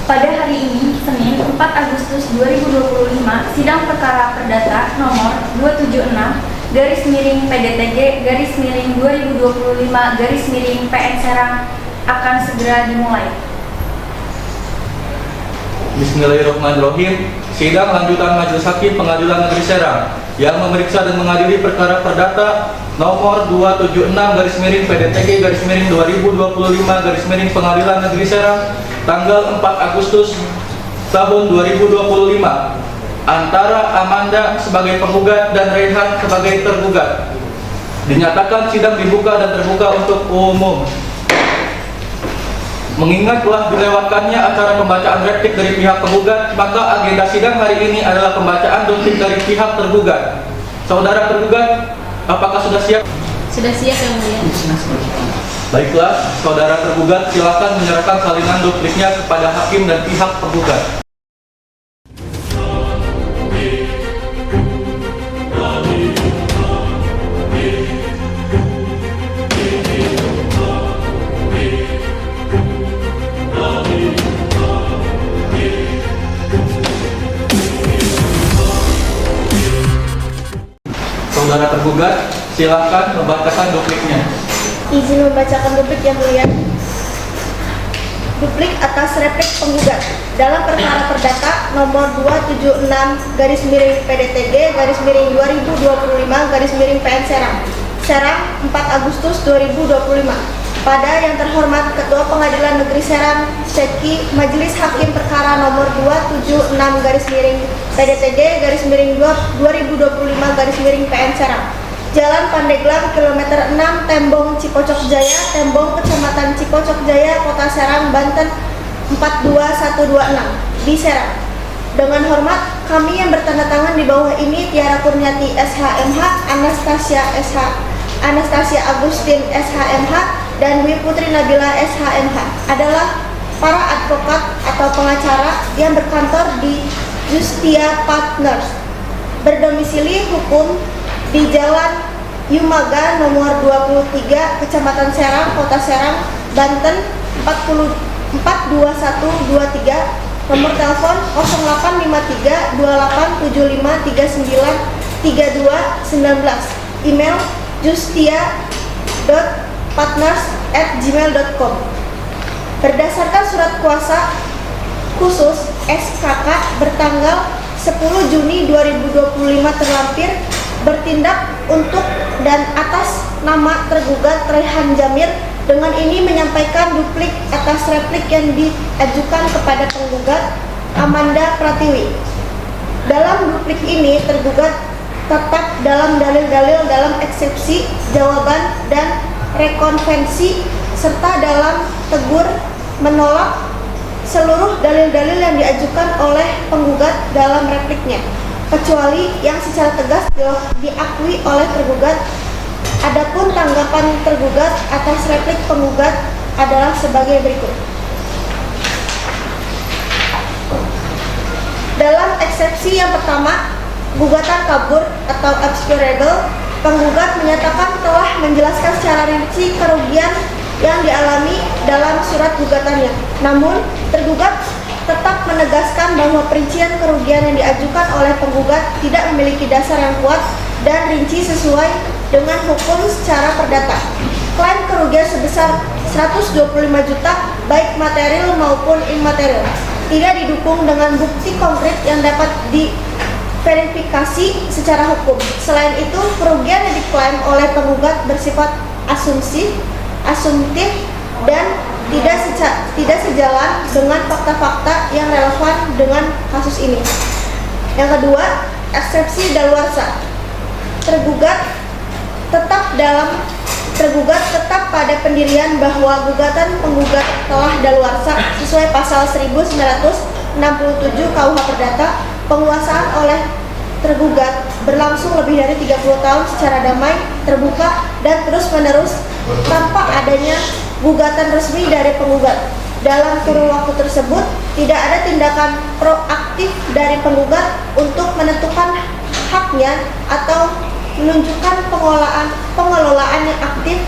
Pada hari ini, Senin 4 Agustus 2025, sidang perkara perdata nomor 276/PDTG/2025/PN Serang akan segera dimulai. Bismillahirrahmanirrahim. Sidang lanjutan Majelis Hakim Pengadilan Negeri Serang yang memeriksa dan mengadili perkara perdata nomor 276/PDTG/2025/Pengadilan Negeri Serang tanggal 4 Agustus tahun 2025 antara Amanda sebagai penggugat dan Rehan sebagai tergugat. Dinyatakan sidang dibuka dan terbuka untuk umum. Mengingat telah dilewatkannya acara pembacaan replik dari pihak penggugat, maka agenda sidang hari ini adalah pembacaan duplik dari pihak tergugat. Saudara tergugat, apakah sudah siap? Sudah siap, Yang Mulia. Baiklah, saudara tergugat silakan menyerahkan salinan dupliknya kepada hakim dan pihak penggugat. Saudara tergugat, silakan membacakan dupliknya. Izin membacakan duplik yang mulia. Duplik atas replik penggugat dalam perkara perdata nomor 276/PDTG/2025/PN Serang 4 Agustus 2025. Pada yang terhormat Ketua Pengadilan Negeri Serang Seki Majelis Hakim Perkara nomor 276/PDTG/2025/PN Serang. Jalan Pandeglang kilometer 6 Tembong Cipocok Jaya, Tembong Kecamatan Cipocok Jaya, Kota Serang, Banten 42126 di Serang. Dengan hormat, kami yang bertanda tangan di bawah ini Tiara Kurniati SHMH, Anastasia Agustin SHMH, dan Dwi Putri Nabila SHMH adalah para advokat atau pengacara yang berkantor di Justia Partners, berdomisili hukum di Jalan Yumaga nomor 23, Kecamatan Serang, Kota Serang, Banten 42123, nomor telepon 0853 2875393219, email justia.partners@gmail.com. Berdasarkan surat kuasa khusus SKK bertanggal 10 Juni 2025 terlampir, bertindak untuk dan atas nama tergugat Rehan Jamir, dengan ini menyampaikan duplik atas replik yang diajukan kepada penggugat Amanda Pratiwi. Dalam duplik ini tergugat tetap dalam dalil-dalil dalam eksepsi, jawaban, dan rekonvensi, serta dalam tegur menolak seluruh dalil-dalil yang diajukan oleh penggugat dalam repliknya, kecuali yang secara tegas diakui oleh tergugat. Adapun tanggapan tergugat atas replik penggugat adalah sebagai berikut. Dalam eksepsi yang pertama, gugatan kabur atau obscurable, penggugat menyatakan telah menjelaskan secara rinci kerugian yang dialami dalam surat gugatannya. Namun, tergugat tetap menegaskan bahwa perincian kerugian yang diajukan oleh penggugat tidak memiliki dasar yang kuat dan rinci sesuai dengan hukum secara perdata. Klaim kerugian sebesar 125 juta, baik material maupun imaterial, tidak didukung dengan bukti konkret yang dapat diverifikasi secara hukum. Selain itu, kerugian yang diklaim oleh penggugat bersifat asumtif, dan tidak sejalan dengan fakta-fakta yang relevan dengan kasus ini. Yang kedua, eksepsi daluarsa. Tergugat tetap pada pendirian bahwa gugatan penggugat telah daluarsa sesuai pasal 1967 KUH Perdata. Penguasaan oleh tergugat berlangsung lebih dari 30 tahun secara damai, terbuka, dan terus-menerus tanpa adanya gugatan resmi dari penggugat. Dalam kurun waktu tersebut, tidak ada tindakan proaktif dari penggugat untuk menentukan haknya atau menunjukkan pengelolaan yang aktif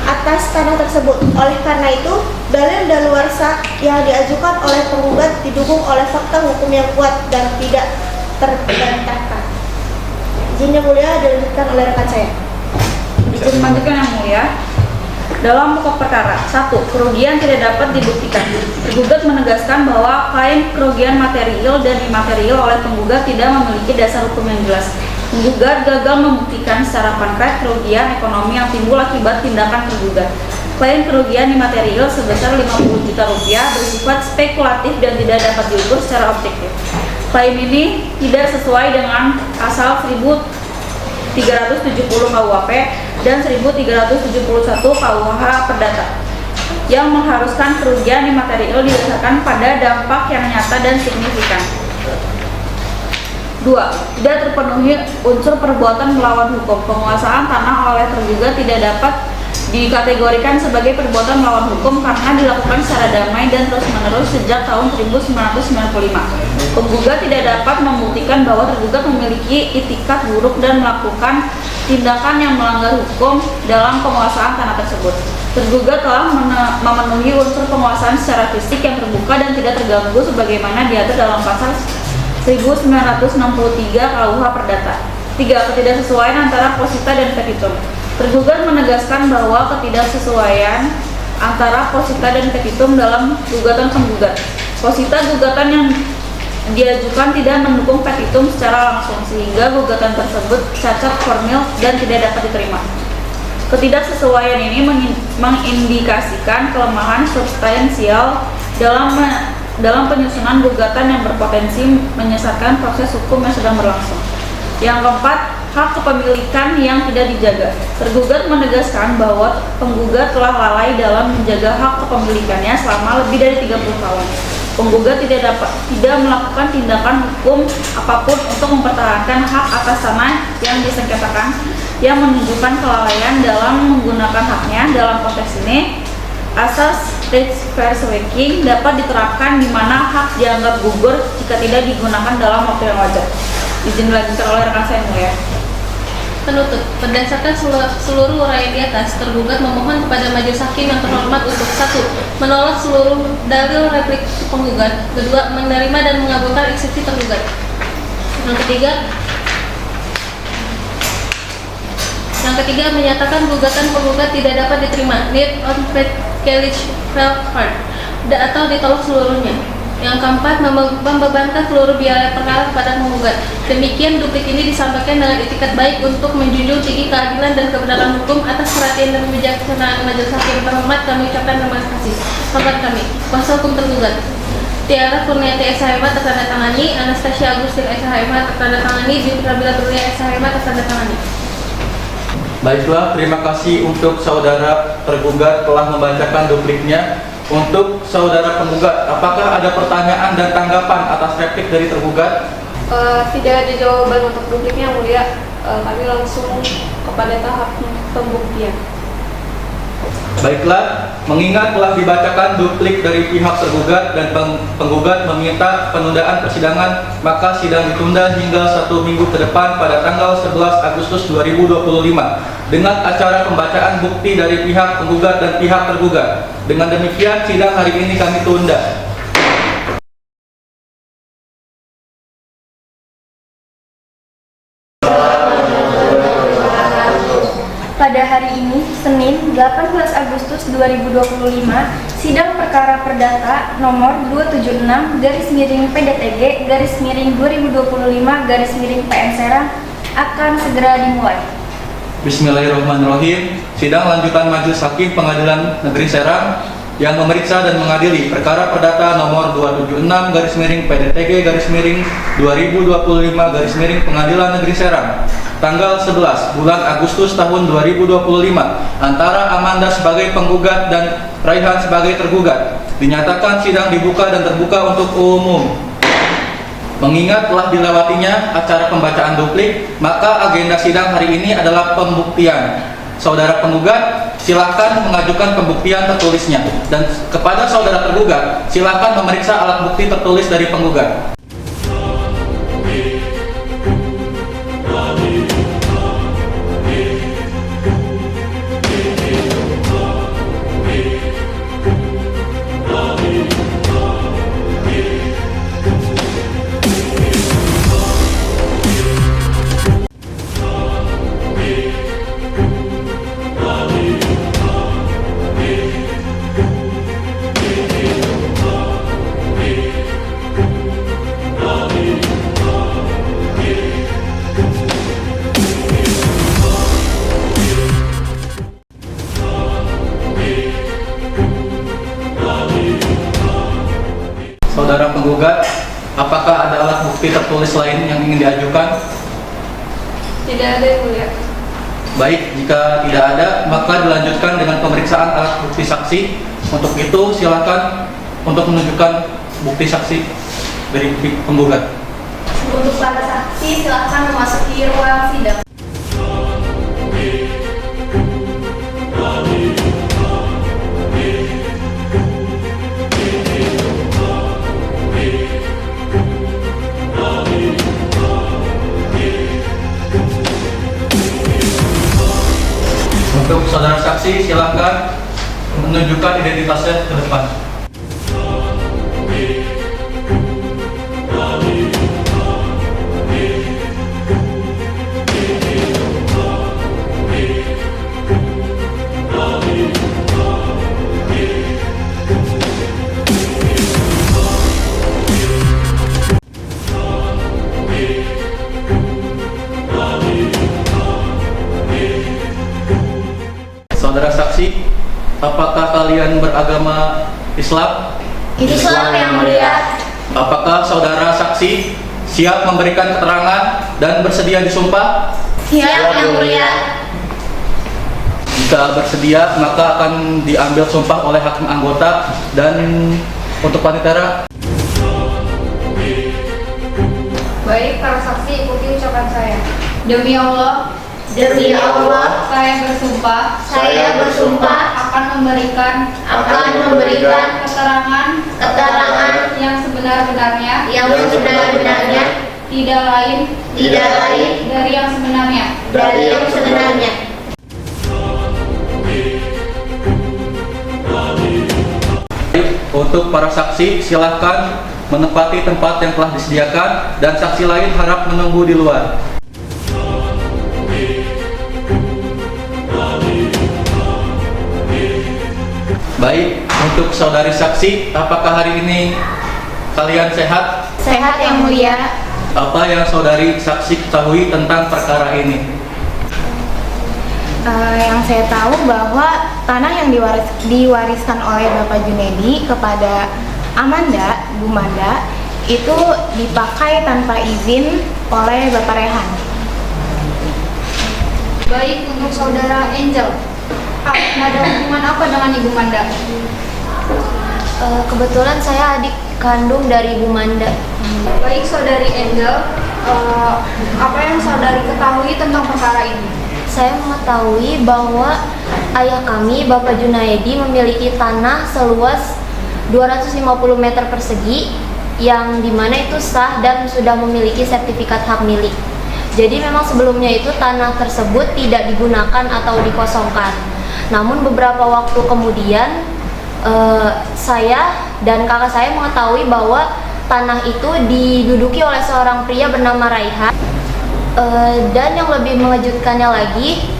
atas tanah tersebut. Oleh karena itu, dalil daluarsa yang diajukan oleh penggugat didukung oleh fakta hukum yang kuat dan tidak terbantahkan. Izin yang mulia dilanjutkan oleh rekan saya. Izin melanjutkan yang mulia. Dalam pokok perkara, 1. Kerugian tidak dapat dibuktikan. Tergugat menegaskan bahwa klaim kerugian material dan imaterial oleh penggugat tidak memiliki dasar hukum yang jelas. Penggugat gagal membuktikan secara konkret kerugian ekonomi yang timbul akibat tindakan tergugat. Klaim kerugian imaterial sebesar 50 juta rupiah bersifat spekulatif dan tidak dapat diukur secara objektif. Klaim ini tidak sesuai dengan pasal 1370 KUHP dan 1371 KUH Perdata yang mengharuskan kerugian imaterial didasarkan pada dampak yang nyata dan signifikan. 2. Tidak terpenuhi unsur perbuatan melawan hukum. Penguasaan tanah oleh tergugat tidak dapat dikategorikan sebagai perbuatan melawan hukum karena dilakukan secara damai dan terus-menerus sejak tahun 1995. Penggugat tidak dapat membuktikan bahwa tergugat memiliki itikat buruk dan melakukan tindakan yang melanggar hukum dalam penguasaan tanah tersebut. Tergugat telah memenuhi unsur penguasaan secara fisik yang terbuka dan tidak terganggu sebagaimana diatur dalam pasal 1963 KUH Perdata. 3. Ketidaksesuaian antara posita dan petitum. Tergugat menegaskan bahwa ketidaksesuaian antara posita dan petitum dalam gugatan penggugat. Posita gugatan yang diajukan tidak mendukung petitum secara langsung, sehingga gugatan tersebut cacat formil dan tidak dapat diterima. Ketidaksesuaian ini mengindikasikan kelemahan substansial dalam penyusunan gugatan yang berpotensi menyesatkan proses hukum yang sedang berlangsung. Yang keempat, hak kepemilikan yang tidak dijaga. Tergugat menegaskan bahwa penggugat telah lalai dalam menjaga hak kepemilikannya selama lebih dari 30 tahun. Penggugat tidak melakukan tindakan hukum apapun untuk mempertahankan hak atas tanah yang disengketakan, yang menunjukkan kelalaian dalam menggunakan haknya. Dalam konteks ini, asas rechtsverwerking dapat diterapkan di mana hak dianggap gugur jika tidak digunakan dalam waktu yang wajar. Izin dilanjutkan oleh rekan saya, Mulia. Penutup, berdasarkan seluruh uraian di atas, tergugat memohon kepada majelis hakim yang terhormat untuk 1. Menolak seluruh dalil replik penggugat. 2. Menerima dan mengabulkan eksepsi tergugat. Yang ketiga, menyatakan gugatan penggugat tidak dapat diterima, need on Kellich felt hard, atau ditolak seluruhnya. Yang keempat, membebankan seluruh biaya perkara kepada penggugat. Demikian duplik ini disampaikan dengan itikat baik untuk menjunjung tinggi keadilan dan kebenaran hukum. Atas perhatian dan kebijaksanaan majelis hakim terhormat, kami ucapkan terima kasih. Hormat kami, kuasa hukum tergugat Tiara Kurniati SHM tertandatangani, Anastasia Agustin SHM tertandatangani, Jupiter Bila Berlia SHM tertandatangani. Baiklah, terima kasih untuk saudara tergugat telah membacakan dupliknya. Untuk saudara penggugat, apakah ada pertanyaan dan tanggapan atas replik dari tergugat? Tidak ada jawaban untuk dupliknya, Mulia. Kami langsung kepada tahap pembuktian. Baiklah, mengingat telah dibacakan duplik dari pihak tergugat dan penggugat meminta penundaan persidangan, maka sidang ditunda hingga 1 minggu ke depan pada tanggal 11 Agustus 2025 dengan acara pembacaan bukti dari pihak penggugat dan pihak tergugat. Dengan demikian, sidang hari ini kami tunda. Pada hari ini, Senin 18 Agustus 2025, sidang perkara perdata nomor 276/PDTG/2025/PN Serang akan segera dimulai. Bismillahirrahmanirrahim. Sidang lanjutan Majelis Hakim Pengadilan Negeri Serang yang memeriksa dan mengadili perkara perdata nomor 276/PDTG/2025/Pengadilan Negeri Serang tanggal 11 bulan Agustus tahun 2025 antara Amanda sebagai penggugat dan Raihan sebagai tergugat. Dinyatakan sidang dibuka dan terbuka untuk umum. Mengingat telah dilewatinya acara pembacaan duplik, maka agenda sidang hari ini adalah pembuktian. Saudara penggugat, silakan mengajukan pembuktian tertulisnya, dan kepada saudara tergugat, silakan memeriksa alat bukti tertulis dari penggugat. Saudara penggugat, apakah ada alat bukti tertulis lain yang ingin diajukan? Tidak ada, yang Mulia. Baik, jika tidak ada, maka dilanjutkan dengan pemeriksaan alat bukti saksi. Untuk itu, silakan untuk menunjukkan bukti saksi dari penggugat. Untuk para saksi, silakan memasuki ruang sidang. Untuk saudara saksi, silakan menunjukkan identitasnya ke depan. kalian beragama Islam? Islam yang mulia. Apakah saudara saksi siap memberikan keterangan dan bersedia disumpah? Siap yang mulia. Jika bersedia, maka akan diambil sumpah oleh hakim anggota. Dan untuk panitera, Baik, para saksi ikuti ucapan saya. Demi Allah, Demi Allah, saya bersumpah akan memberikan keterangan yang sebenar-benarnya yang sebenar-benarnya tidak lain dari yang sebenarnya. dari yang sebenarnya. untuk para saksi silahkan menempati tempat yang telah disediakan dan saksi lain harap menunggu di luar. Baik, untuk saudari saksi, apakah hari ini kalian sehat? Sehat yang mulia. Apa yang saudari saksi ketahui tentang perkara ini? Yang saya tahu bahwa tanah yang diwariskan oleh Bapak Junedi kepada Amanda, Bu Manda, itu dipakai tanpa izin oleh Bapak Rehan. Baik, untuk saudara Angel, ada hubungan apa dengan Ibu Manda? Kebetulan saya adik kandung dari Ibu Manda. Baik, saudari Angel, apa yang saudari ketahui tentang perkara ini? Saya mengetahui bahwa ayah kami, Bapak Junaedi, memiliki tanah seluas 250 meter persegi yang dimana itu sah dan sudah memiliki sertifikat hak milik. Jadi memang sebelumnya itu tanah tersebut tidak digunakan atau dikosongkan. Namun beberapa waktu kemudian saya dan kakak saya mengetahui bahwa tanah itu diduduki oleh seorang pria bernama Raihan. Dan yang lebih mengejutkannya lagi,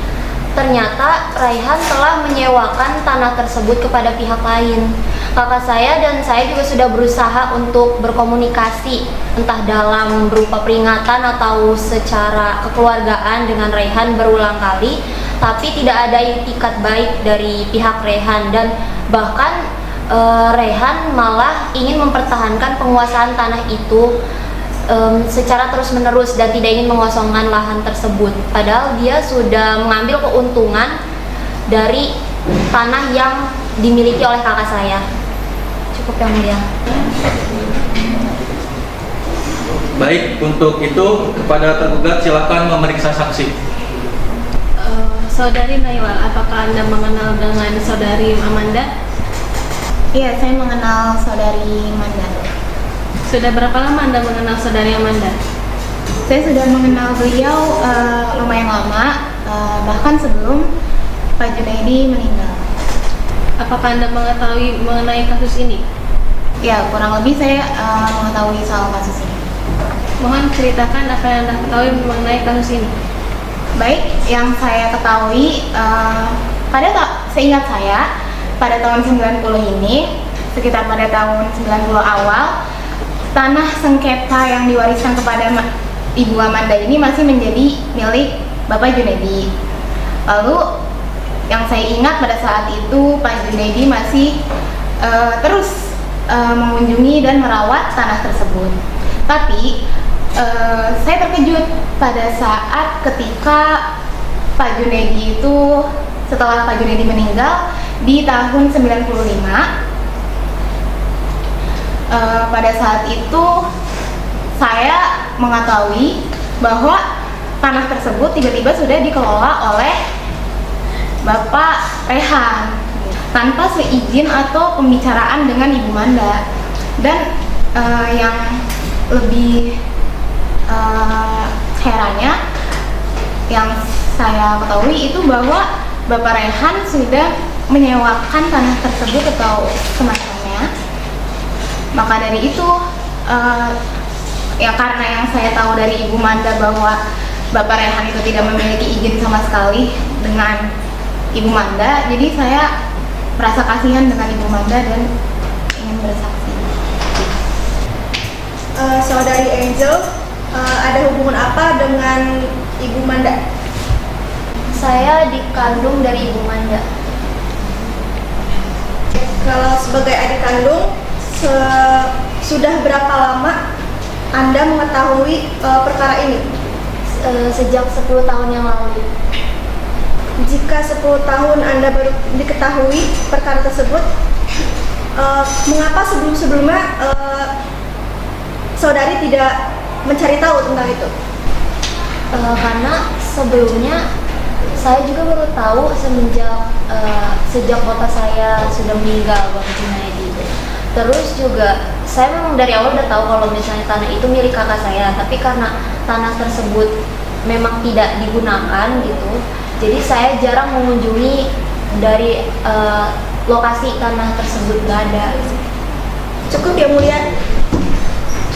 ternyata Raihan telah menyewakan tanah tersebut kepada pihak lain. Kakak saya dan saya juga sudah berusaha untuk berkomunikasi, entah dalam berupa peringatan atau secara kekeluargaan dengan Raihan berulang kali, tapi tidak ada itikat baik dari pihak Raihan, dan bahkan Raihan malah ingin mempertahankan penguasaan tanah itu secara terus-menerus dan tidak ingin mengosongkan lahan tersebut. Padahal dia sudah mengambil keuntungan dari tanah yang dimiliki oleh kakak saya. Cukup yang mulia. Baik, untuk itu kepada tergugat silakan memeriksa saksi. Saudari Naila, apakah Anda mengenal dengan saudari Amanda? Iya, saya mengenal saudari Manda. Sudah berapa lama Anda mengenal saudari Amanda? Saya sudah mengenal beliau lumayan lama, bahkan sebelum Pak Junaedi meninggal. Apakah Anda mengetahui mengenai kasus ini? Ya, kurang lebih saya mengetahui soal kasus ini. Mohon ceritakan apa yang Anda ketahui mengenai kasus ini. Baik, yang saya ketahui seingat saya pada tahun 90 ini, sekitar pada tahun 90 awal, tanah sengketa yang diwariskan kepada Ibu Amanda ini masih menjadi milik Bapak Junaedi. Lalu yang saya ingat pada saat itu Pak Junaedi masih terus mengunjungi dan merawat tanah tersebut. Tapi saya terkejut pada saat ketika Pak Junaedi itu, setelah Pak Junaedi meninggal di tahun 95, pada saat itu saya mengetahui bahwa tanah tersebut tiba-tiba sudah dikelola oleh Bapak Rehan tanpa seizin atau pembicaraan dengan Ibu Manda. Dan yang lebih herannya, yang saya ketahui itu bahwa Bapak Rehan sudah menyewakan tanah tersebut atau semacamnya. Maka dari itu, ya karena yang saya tahu dari Ibu Manda bahwa Bapak Rehan itu tidak memiliki izin sama sekali dengan Ibu Manda, jadi saya merasa kasihan dengan Ibu Manda dan ingin bersaksi. Saudari Angel, ada hubungan apa dengan Ibu Manda? Saya dikandung dari Ibu Manda. Kalau sebagai adik kandung, sudah berapa lama Anda mengetahui perkara ini? Sejak 10 tahun yang lalu. Jika 10 tahun Anda baru diketahui perkara tersebut, mengapa sebelum-sebelumnya saudari tidak mencari tahu tentang itu? Karena sebelumnya saya juga baru tahu sejak bapak saya sudah meninggal, Bapak Junaidi. Terus juga saya memang dari awal udah tahu kalau misalnya tanah itu milik kakak saya, tapi karena tanah tersebut memang tidak digunakan gitu, jadi saya jarang mengunjungi dari lokasi tanah tersebut, nggak ada. Cukup ya mulia.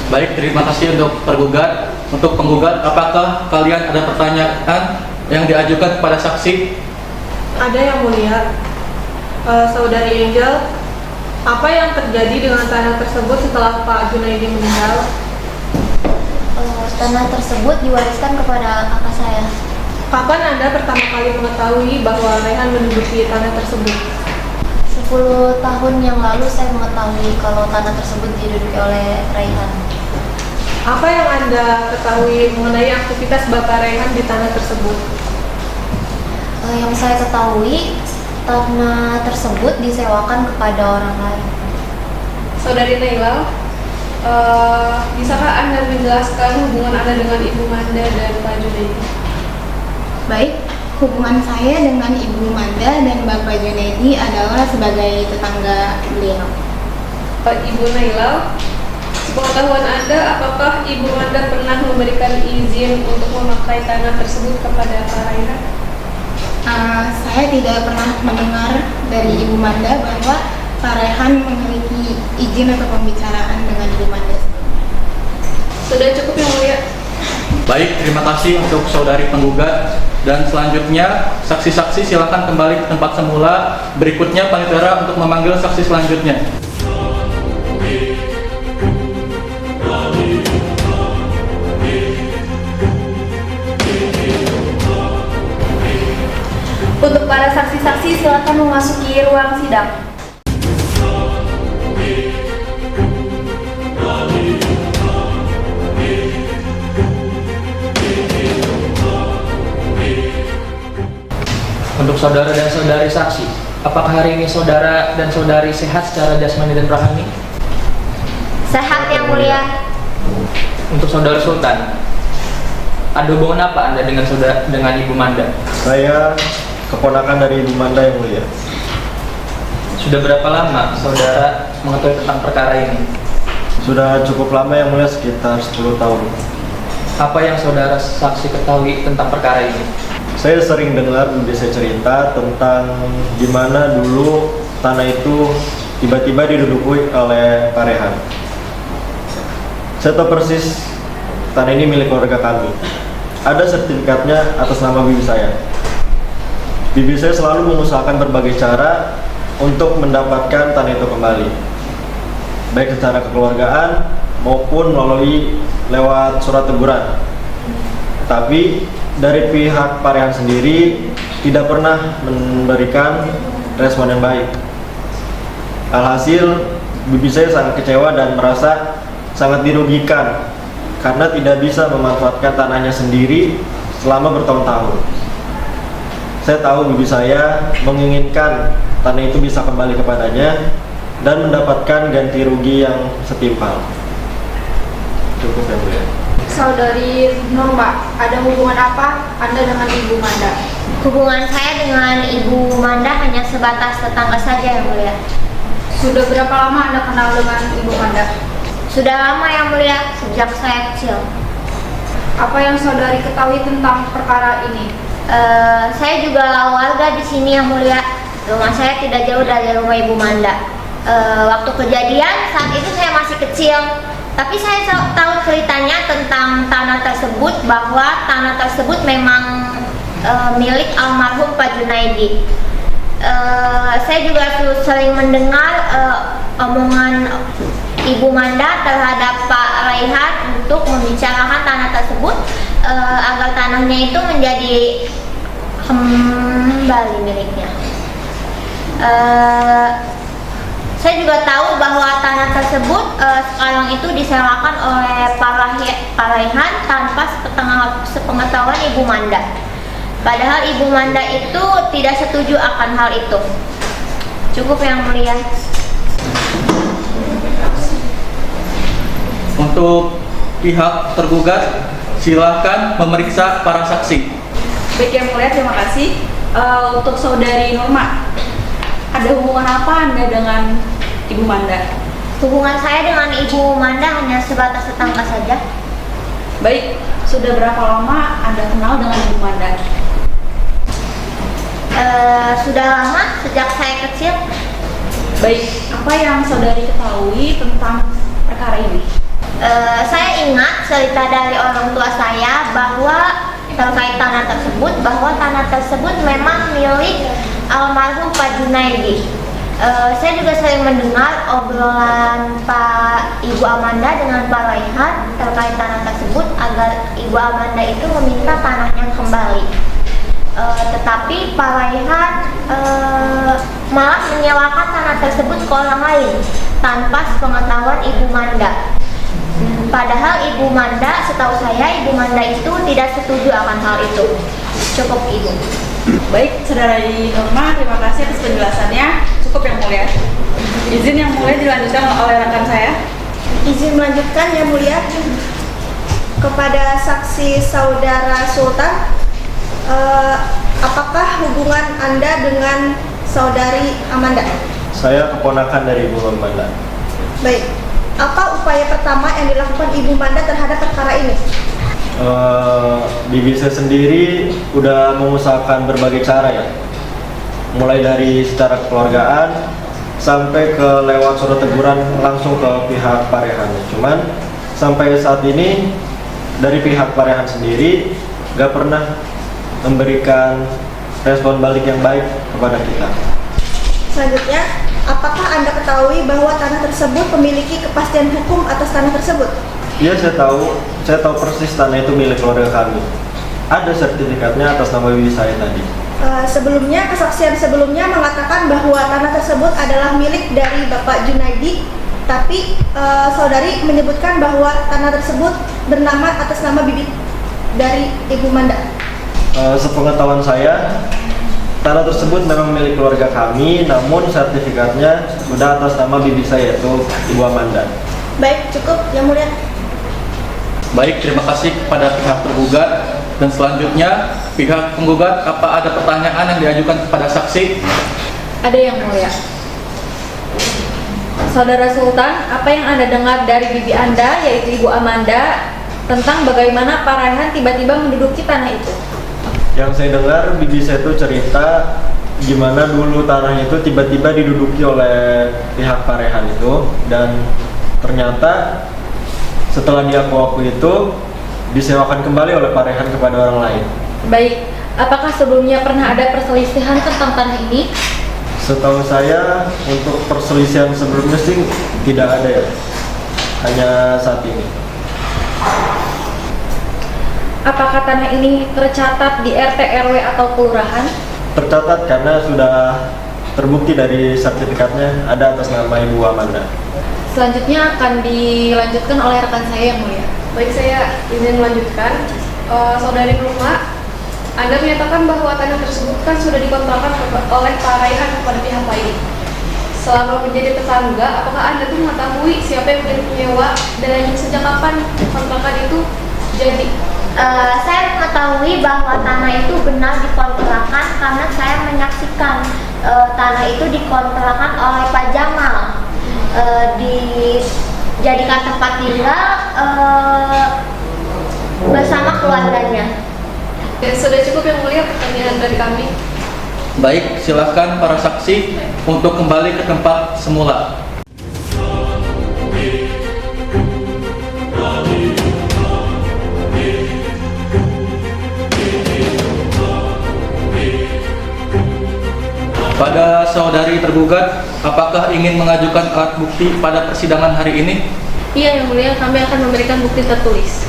Baik, terima kasih untuk tergugat. Untuk penggugat, apakah kalian ada pertanyaan yang diajukan kepada saksi? Ada yang mulia. Saudari Angel, apa yang terjadi dengan tanah tersebut setelah Pak Junaidi meninggal? Tanah tersebut diwariskan kepada kakak saya. Kapan Anda pertama kali mengetahui bahwa Rehan menduduki tanah tersebut? 10 tahun yang lalu saya mengetahui kalau tanah tersebut diduduki oleh Rehan. Apa yang Anda ketahui mengenai aktivitas Bapak Rehan di tanah tersebut? Yang saya ketahui, tanah tersebut disewakan kepada orang lain. Saudari Naila, bisakah Anda menjelaskan hubungan Anda dengan Ibu Manda dan Pak Junaidi? Baik, hubungan saya dengan Ibu Manda dan Bapak Junaidi adalah sebagai tetangga beliau. Ibu Naila, sepengetahuan Anda, apakah Ibu Manda pernah memberikan izin untuk memakai tanah tersebut kepada Pak Rehan? Saya tidak pernah mendengar dari Ibu Manda bahwa Pak Rehan memiliki izin atau pembicaraan dengan Ibu Manda. Sudah cukup yang mulia. Baik, terima kasih untuk saudari penggugat. Dan selanjutnya, saksi-saksi silakan kembali ke tempat semula. Berikutnya panitia untuk memanggil saksi selanjutnya. Untuk para saksi-saksi silakan memasuki ruang sidang. Untuk saudara dan saudari saksi, apakah hari ini saudara dan saudari sehat secara jasmani dan rohani? Sehat yang mulia. Untuk saudara Sultan, ada hubungan apa Anda dengan Ibu Manda? Saya keponakan dari Ibu Manda yang mulia. Sudah berapa lama saudara mengetahui tentang perkara ini? Sudah cukup lama yang mulia, sekitar 10 tahun. Apa yang saudara saksi ketahui tentang perkara ini? Saya sering dengar bibi saya cerita tentang gimana dulu tanah itu tiba-tiba diduduki oleh Pak Rehan. Saya tahu persis tanah ini milik keluarga kami. Ada sertifikatnya atas nama bibi saya. Bibi saya selalu mengusahakan berbagai cara untuk mendapatkan tanah itu kembali, baik secara kekeluargaan maupun melalui lewat surat teguran. Tapi dari pihak Pak Rehan sendiri tidak pernah memberikan respon yang baik. Alhasil, bibi saya sangat kecewa dan merasa sangat dirugikan karena tidak bisa memanfaatkan tanahnya sendiri selama bertahun-tahun. Saya tahu bibi saya menginginkan tanah itu bisa kembali kepadanya dan mendapatkan ganti rugi yang setimpal. Cukup ya, Bu ya. Saudari Norma, ada hubungan apa Anda dengan Ibu Manda? Hubungan saya dengan Ibu Manda hanya sebatas tetangga saja yang mulia. Sudah berapa lama Anda kenal dengan Ibu Manda? Sudah lama yang mulia, sejak saya kecil. Apa yang saudari ketahui tentang perkara ini? Saya juga warga di sini yang mulia. Rumah saya tidak jauh dari rumah Ibu Manda. Waktu kejadian saat itu saya masih kecil. Tapi saya tahu ceritanya tentang tanah tersebut, bahwa tanah tersebut memang milik almarhum Pak Junaidi. Saya juga sering mendengar omongan Ibu Manda terhadap Pak Rehan untuk membicarakan tanah tersebut agar tanahnya itu menjadi kembali miliknya. Saya juga tahu bahwa tanah tersebut sekarang itu disewakan oleh Parehan tanpa sepengetahuan Ibu Manda. Padahal Ibu Manda itu tidak setuju akan hal itu. Cukup Yang Mulia. Untuk pihak tergugat, silahkan memeriksa para saksi. Baik Yang Mulia, terima kasih. Untuk Saudari Norma, ada hubungan apa Anda dengan Ibu Manda? Hubungan saya dengan Ibu Manda hanya sebatas tetangga saja. Baik, sudah berapa lama Anda kenal dengan Ibu Manda? Sudah lama, sejak saya kecil. Baik, apa yang saudari ketahui tentang perkara ini? Saya ingat cerita dari orang tua saya bahwa terkait tanah tersebut, bahwa tanah tersebut memang milik almarhum Pak Junaidi. Saya juga sering mendengar obrolan Ibu Amanda dengan Pak Raihan terkait tanah tersebut agar Ibu Amanda itu meminta tanahnya kembali. Tetapi Pak Raihan malah menyewakan tanah tersebut ke orang lain tanpa sepengetahuan Ibu Manda. Padahal Ibu Manda, setahu saya Ibu Manda itu tidak setuju akan hal itu. Cukup Ibu. Baik, Saudari Norma, terima kasih atas penjelasannya. Cukup Yang Mulia. Izin Yang Mulia dilanjutkan oleh rekan saya. Izin melanjutkan Yang Mulia. Kepada saksi Saudara Sultan, apakah hubungan Anda dengan Saudari Amanda? Saya keponakan dari Ibu Amanda. Baik. Apa upaya pertama yang dilakukan Ibu Manda terhadap perkara ini? Bibi saya sendiri udah mengusahakan berbagai cara ya, mulai dari secara kekeluargaan sampai ke lewat surat teguran langsung ke pihak Parehan. Cuman sampai saat ini dari pihak Parehan sendiri gak pernah memberikan respon balik yang baik kepada kita. Selanjutnya, apakah Anda ketahui bahwa tanah tersebut memiliki kepastian hukum atas tanah tersebut? Iya, saya tahu persis tanah itu milik keluarga kami. Ada sertifikatnya atas nama bibi saya tadi. Sebelumnya, kesaksian sebelumnya mengatakan bahwa tanah tersebut adalah milik dari Bapak Junaidi, tapi saudari menyebutkan bahwa tanah tersebut bernama atas nama bibi dari Ibu Manda. Sepengetahuan saya, tanah tersebut memang milik keluarga kami, namun sertifikatnya sudah atas nama bibi saya, yaitu Ibu Amanda. Baik, cukup Yang Mulia. Baik, terima kasih kepada pihak tergugat. Dan selanjutnya, pihak penggugat, apa ada pertanyaan yang diajukan kepada saksi? Ada Yang Mulia. Saudara Sultan, apa yang Anda dengar dari bibi Anda, yaitu Ibu Amanda, tentang bagaimana Pak Raihan tiba-tiba menduduki tanah itu? Yang saya dengar, bibi saya itu cerita gimana dulu tanah itu tiba-tiba diduduki oleh pihak Parehan itu, dan ternyata setelah diaku-aku itu disewakan kembali oleh Parehan kepada orang lain. Baik, apakah sebelumnya pernah ada perselisihan tentang tanah ini? Setahu saya untuk perselisihan sebelumnya sih tidak ada ya, hanya saat ini. Apakah tanah ini tercatat di RT RW atau kelurahan? Tercatat karena sudah terbukti dari sertifikatnya ada atas nama Ibu Amanda. Selanjutnya akan dilanjutkan oleh rekan saya Yang Mulia. Baik, saya izin melanjutkan. Saudari Norma, Anda menyatakan bahwa tanah tersebut kan sudah dikontrakkan oleh Pak Raihan kepada pihak lain. Selama menjadi tetangga, apakah Anda tuh mengetahui siapa yang menjadi penyewa dan sejak kapan kontrakan itu jadi? Saya mengetahui bahwa tanah itu benar dikontrakan karena saya menyaksikan tanah itu dikontrakan oleh Pak Jamal, dijadikan tempat tinggal bersama keluarganya. Ya, sudah cukup Yang Mulia pertanyaan dari kami. Baik, silakan para saksi untuk kembali ke tempat semula. Pada saudari tergugat, apakah ingin mengajukan alat bukti pada persidangan hari ini? Iya Yang Mulia, kami akan memberikan bukti tertulis.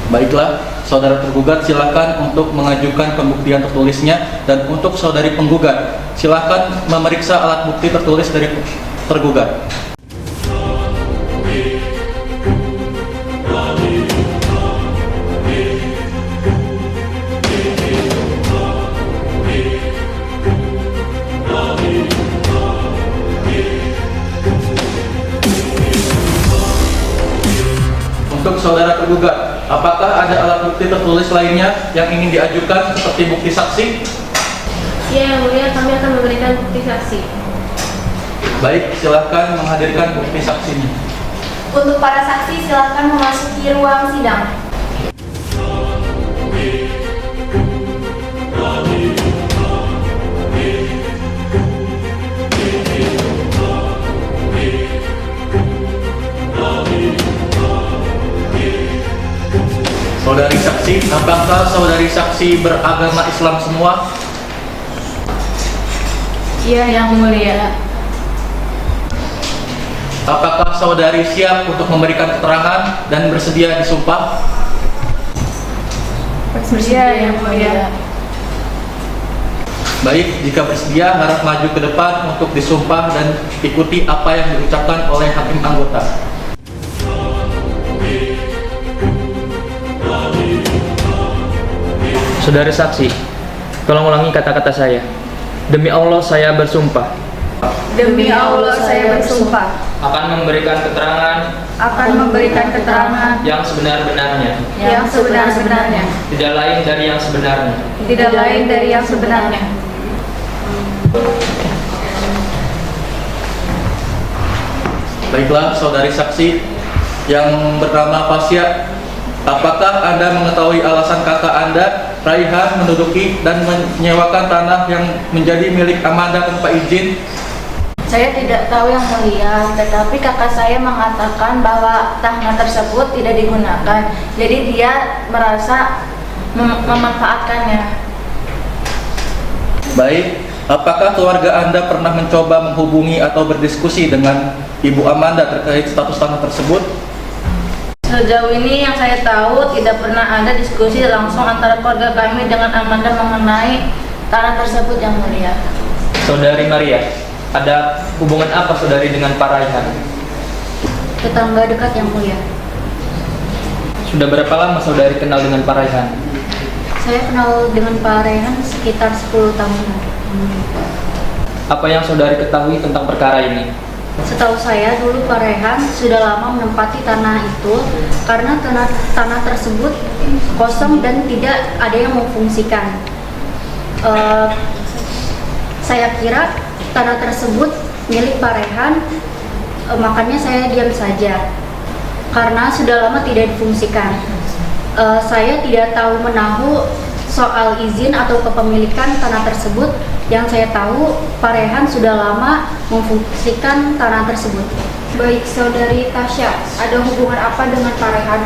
Baiklah, saudara tergugat silakan untuk mengajukan pembuktian tertulisnya, dan untuk saudari penggugat silakan memeriksa alat bukti tertulis dari tergugat. Untuk saudara tergugat, apakah ada alat bukti tertulis lainnya yang ingin diajukan seperti bukti saksi? Ya, Yang Mulia, kami akan memberikan bukti saksi. Baik, silakan menghadirkan bukti saksinya. Untuk para saksi silakan memasuki ruang sidang. Saudari saksi, apakah saudari saksi beragama Islam semua? Iya, Yang Mulia. Apakah saudari siap untuk memberikan keterangan dan bersedia disumpah? Bersedia, Yang Mulia. Baik, jika bersedia harap maju ke depan untuk disumpah dan ikuti apa yang diucapkan oleh hakim anggota. Saudara saksi, tolong ulangi kata-kata saya. Demi Allah saya bersumpah Demi Allah saya bersumpah akan memberikan keterangan yang sebenar-benarnya, yang sebenar-benarnya, tidak lain dari yang sebenarnya. tidak lain dari yang sebenarnya. Baiklah, saudari saksi yang bernama Fasya, apakah Anda mengetahui alasan kakak Anda, Raihan, menduduki dan menyewakan tanah yang menjadi milik Amanda tanpa izin? Saya tidak tahu, Yang Mulia, tetapi kakak saya mengatakan bahwa tanah tersebut tidak digunakan. Jadi dia merasa memanfaatkannya. Baik, apakah keluarga Anda pernah mencoba menghubungi atau berdiskusi dengan Ibu Amanda terkait status tanah tersebut? Sejauh ini yang saya tahu tidak pernah ada diskusi langsung antara keluarga kami dengan Amanda mengenai tanah tersebut, Yang Mulia. Saudari Maria, ada hubungan apa saudari dengan Pak Raihan? Tetangga dekat, Yang Mulia. Sudah berapa lama saudari kenal dengan Pak Raihan? Saya kenal dengan Pak Raihan sekitar 10 tahun. Apa yang saudari ketahui tentang perkara ini? Setahu saya dulu Pak Raihan sudah lama menempati tanah itu karena tanah tersebut kosong dan tidak ada yang memfungsikan. Saya kira tanah tersebut milik Pak Raihan, makanya saya diam saja karena sudah lama tidak difungsikan. Saya tidak tahu menahu soal izin atau kepemilikan tanah tersebut. Yang saya tahu, Pak Raihan sudah lama memfungsikan tanah tersebut. Baik, saudari Tasya, ada hubungan apa dengan Pak Raihan?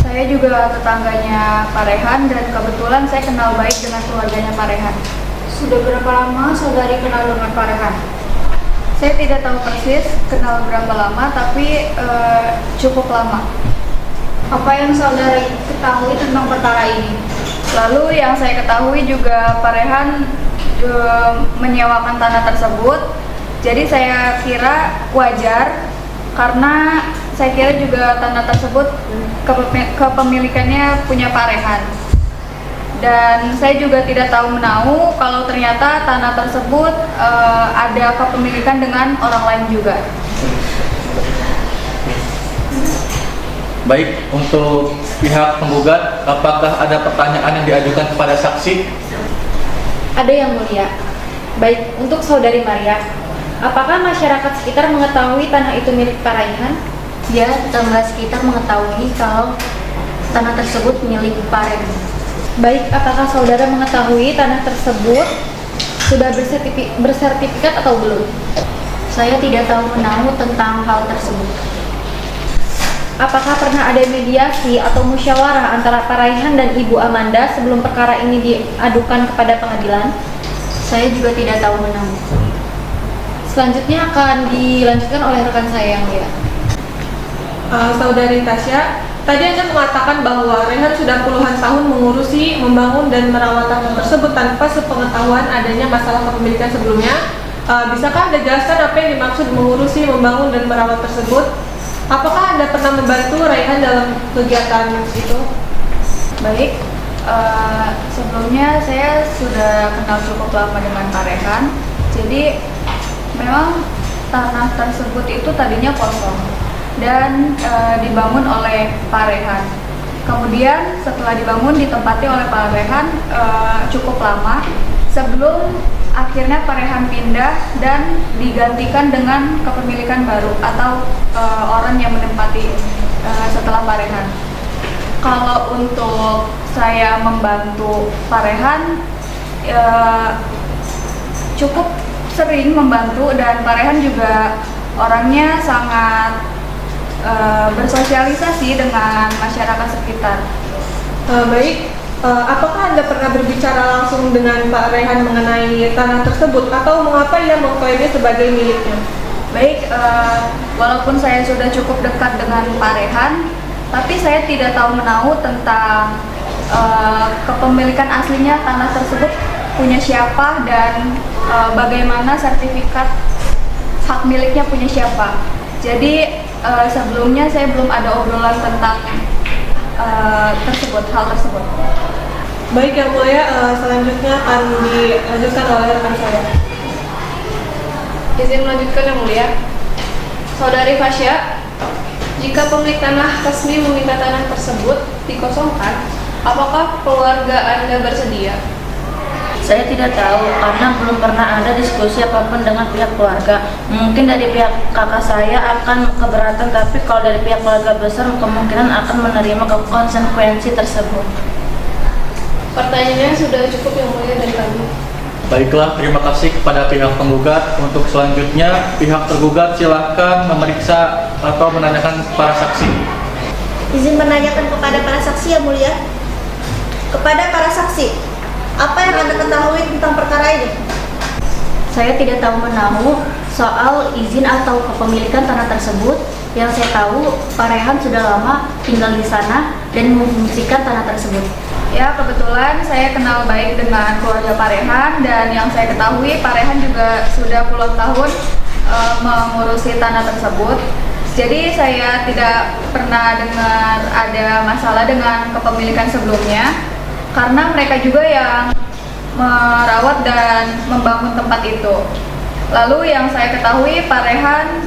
Saya juga tetangganya Pak Raihan dan kebetulan saya kenal baik dengan keluarganya Pak Raihan. Sudah berapa lama saudari kenal dengan Pak Raihan? Saya tidak tahu persis kenal berapa lama, tapi cukup lama. Apa yang saudari ketahui tentang perkara ini? Lalu yang saya ketahui juga Pak Raihan menyewakan tanah tersebut. Jadi saya kira wajar karena saya kira juga tanah tersebut kepemilikannya punya Pak Raihan. Dan saya juga tidak tahu menahu kalau ternyata tanah tersebut ada kepemilikan dengan orang lain juga. Baik, untuk pihak penggugat, apakah ada pertanyaan yang diajukan kepada saksi? Ada, Yang Mulia. Baik, untuk saudari Maria, apakah masyarakat sekitar mengetahui tanah itu milik Pak Raihan? Ya, tetangga sekitar mengetahui kalau tanah tersebut milik Pak Raihan. Baik, apakah saudara mengetahui tanah tersebut sudah bersertifikat atau belum? Saya tidak tahu menahu tentang hal tersebut. Apakah pernah ada mediasi atau musyawarah antara Pak Raihan dan Ibu Amanda sebelum perkara ini diadukan kepada pengadilan? Saya juga tidak tahu menahu. Selanjutnya akan dilanjutkan oleh rekan saya, Yang Mulia. Saudari Tasya, Tadi Anda mengatakan bahwa Rehan sudah puluhan tahun mengurusi, membangun, dan merawat tanah tersebut tanpa sepengetahuan adanya masalah kepemilikan sebelumnya. Bisakah Anda jelaskan apa yang dimaksud mengurusi, membangun, dan merawat tersebut? Apakah Anda pernah membantu Rehan dalam kegiatan itu? Baik, sebelumnya saya sudah kenal cukup lama dengan Pak Rehan. Jadi memang tanah tersebut itu tadinya kosong dan dibangun oleh Pak Rehan. Kemudian setelah dibangun ditempati oleh Pak Rehan cukup lama sebelum akhirnya Pak Rehan pindah dan digantikan dengan kepemilikan baru atau orang yang menempati setelah Pak Rehan. Kalau untuk saya membantu Pak Rehan cukup sering membantu, dan Pak Rehan juga orangnya sangat bersosialisasi dengan masyarakat sekitar. Baik, apakah Anda pernah berbicara langsung dengan Pak Rehan mengenai tanah tersebut atau mengapa ia mengklaimnya sebagai miliknya? Baik, walaupun saya sudah cukup dekat dengan Pak Rehan, tapi saya tidak tahu menahu tentang kepemilikan aslinya tanah tersebut punya siapa dan bagaimana sertifikat hak miliknya punya siapa. Jadi sebelumnya saya belum ada obrolan tentang hal tersebut. Baik, Yang Mulia, selanjutnya akan dilanjutkan oleh rekan saya. Izin melanjutkan Yang Mulia. Saudari Fasya, jika pemilik tanah resmi meminta tanah tersebut dikosongkan, apakah keluarga Anda bersedia? Saya tidak tahu karena belum pernah ada diskusi apapun dengan pihak keluarga. Mungkin dari pihak kakak saya akan keberatan, tapi kalau dari pihak keluarga besar kemungkinan akan menerima konsekuensi tersebut. Pertanyaannya sudah cukup Yang Mulia dari kami. Baiklah, terima kasih kepada pihak penggugat. Untuk selanjutnya, pihak tergugat silahkan memeriksa atau menanyakan para saksi. Izin menanyakan kepada para saksi, Yang Mulia. Kepada para saksi, apa yang Anda ketahui tentang perkara ini? Saya tidak tahu menahu soal izin atau kepemilikan tanah tersebut. Yang saya tahu, Pak Rehan sudah lama tinggal di sana dan memfungsikan tanah tersebut. Ya, kebetulan saya kenal baik dengan keluarga Pak Rehan, dan yang saya ketahui Pak Rehan juga sudah puluhan tahun mengurusi tanah tersebut. Jadi saya tidak pernah dengar ada masalah dengan kepemilikan sebelumnya, karena mereka juga yang merawat dan membangun tempat itu. Lalu yang saya ketahui Pak Rehan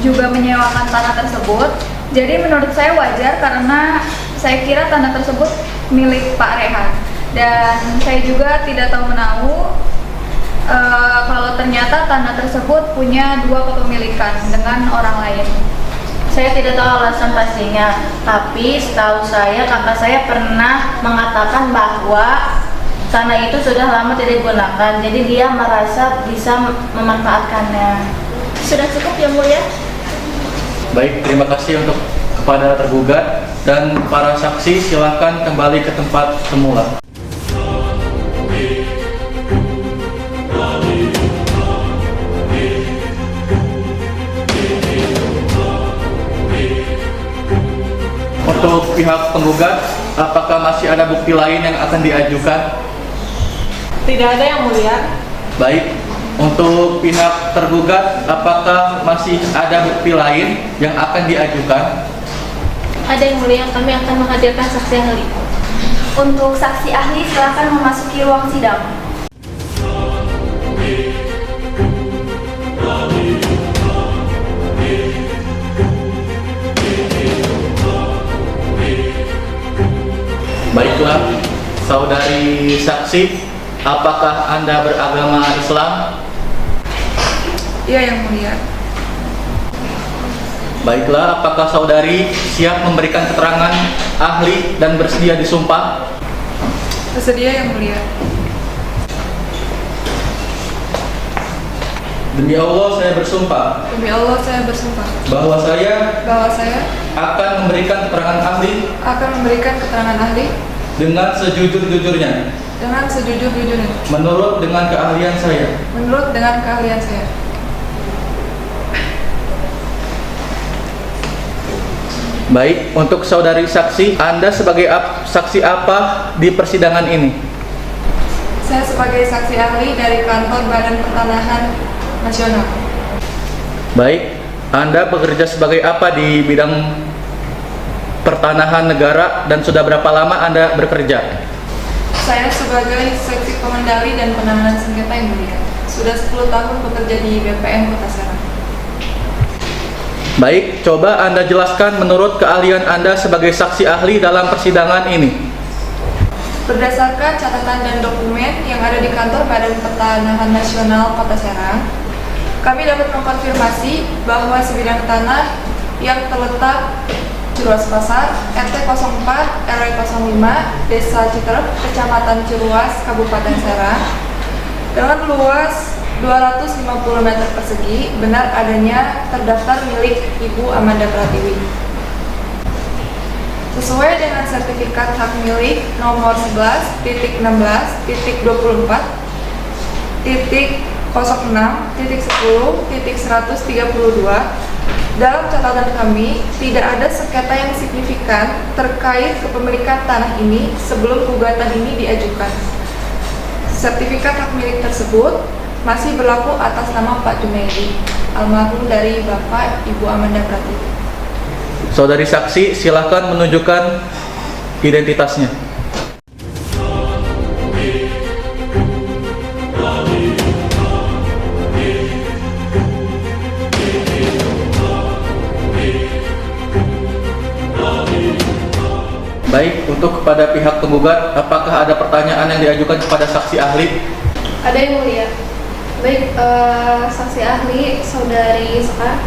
juga menyewakan tanah tersebut. Jadi menurut saya wajar karena saya kira tanah tersebut milik Pak Rehan. Dan saya juga tidak tahu menahu kalau ternyata tanah tersebut punya dua kepemilikan dengan orang lain. Saya tidak tahu alasan pastinya, tapi setahu saya kakak saya pernah mengatakan bahwa tanah itu sudah lama tidak digunakan, jadi dia merasa bisa memanfaatkannya. Sudah cukup Yang Mulia. Baik, terima kasih untuk kepada tergugat, dan para saksi silakan kembali ke tempat semula. Untuk pihak penggugat, apakah masih ada bukti lain yang akan diajukan? Tidak ada Yang Mulia. Baik, untuk pihak tergugat, apakah masih ada bukti lain yang akan diajukan? Ada Yang Mulia, kami akan menghadirkan saksi ahli. Untuk saksi ahli silakan memasuki ruang sidang. Baiklah, saudari saksi, apakah Anda beragama Islam? Iya Yang Mulia. Baiklah, apakah saudari siap memberikan keterangan ahli dan bersedia disumpah? Bersedia Yang Mulia. Demi Allah saya bersumpah Demi Allah saya bersumpah bahwa saya akan memberikan keterangan ahli dengan sejujur-jujurnya menurut dengan keahlian saya. Baik, untuk saudari saksi, Anda sebagai saksi apa di persidangan ini? Saya sebagai saksi ahli dari kantor Badan Pertanahan Nasional. Baik, Anda bekerja sebagai apa di bidang pertanahan negara dan sudah berapa lama Anda bekerja? Saya sebagai seksi pengendali dan penanganan sengketa yang mulia. Sudah 10 tahun bekerja di BPN Kota Serang. Baik, coba Anda jelaskan menurut keahlian Anda sebagai saksi ahli dalam persidangan ini. Berdasarkan catatan dan dokumen yang ada di kantor Badan Pertanahan Nasional Kota Serang, kami dapat mengkonfirmasi bahwa sebidang tanah yang terletak Ciruas Pasar, RT 04, RW 05, Desa Citerep, Kecamatan Ciruas, Kabupaten Serang, dengan luas 250 meter persegi, benar adanya terdaftar milik Ibu Amanda Pratiwi. Sesuai dengan sertifikat hak milik nomor 11.24.24.06.10.132, dalam catatan kami tidak ada sengketa yang signifikan terkait kepemilikan tanah ini sebelum gugatan ini diajukan. Sertifikat hak milik tersebut masih berlaku atas nama Pak Junaidi, almarhum dari Bapak Ibu Amanda Pratiwi. Saudari saksi, silakan menunjukkan identitasnya. Baik, untuk kepada pihak penggugat, apakah ada pertanyaan yang diajukan kepada saksi ahli? Ada yang mulia. Baik, saksi ahli saudari Sekar,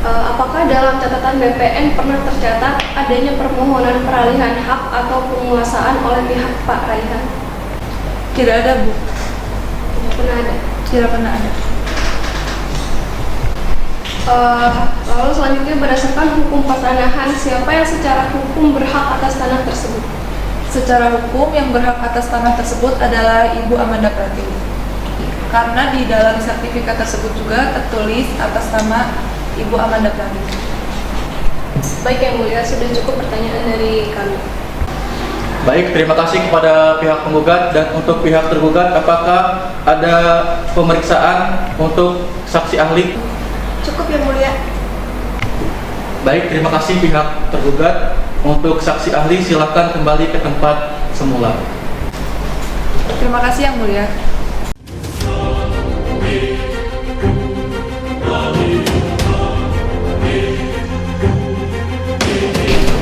apakah dalam catatan BPN pernah tercatat adanya permohonan peralihan hak atau penguasaan oleh pihak Pak Raihan? Tidak ada, Bu. Tidak pernah ada. Tidak pernah ada. Lalu selanjutnya, berdasarkan hukum pertanahan, siapa yang secara hukum berhak atas tanah tersebut? Secara hukum yang berhak atas tanah tersebut adalah Ibu Amanda Pratiwi. Karena di dalam sertifikat tersebut juga tertulis atas nama Ibu Amanda Pratiwi. Baik yang mulia, sudah cukup pertanyaan dari kami. Baik, terima kasih kepada pihak penggugat, dan untuk pihak tergugat, apakah ada pemeriksaan untuk saksi ahli? Cukup yang mulia. Baik, terima kasih pihak tergugat. Untuk saksi ahli, silakan kembali ke tempat semula. Terima kasih yang mulia.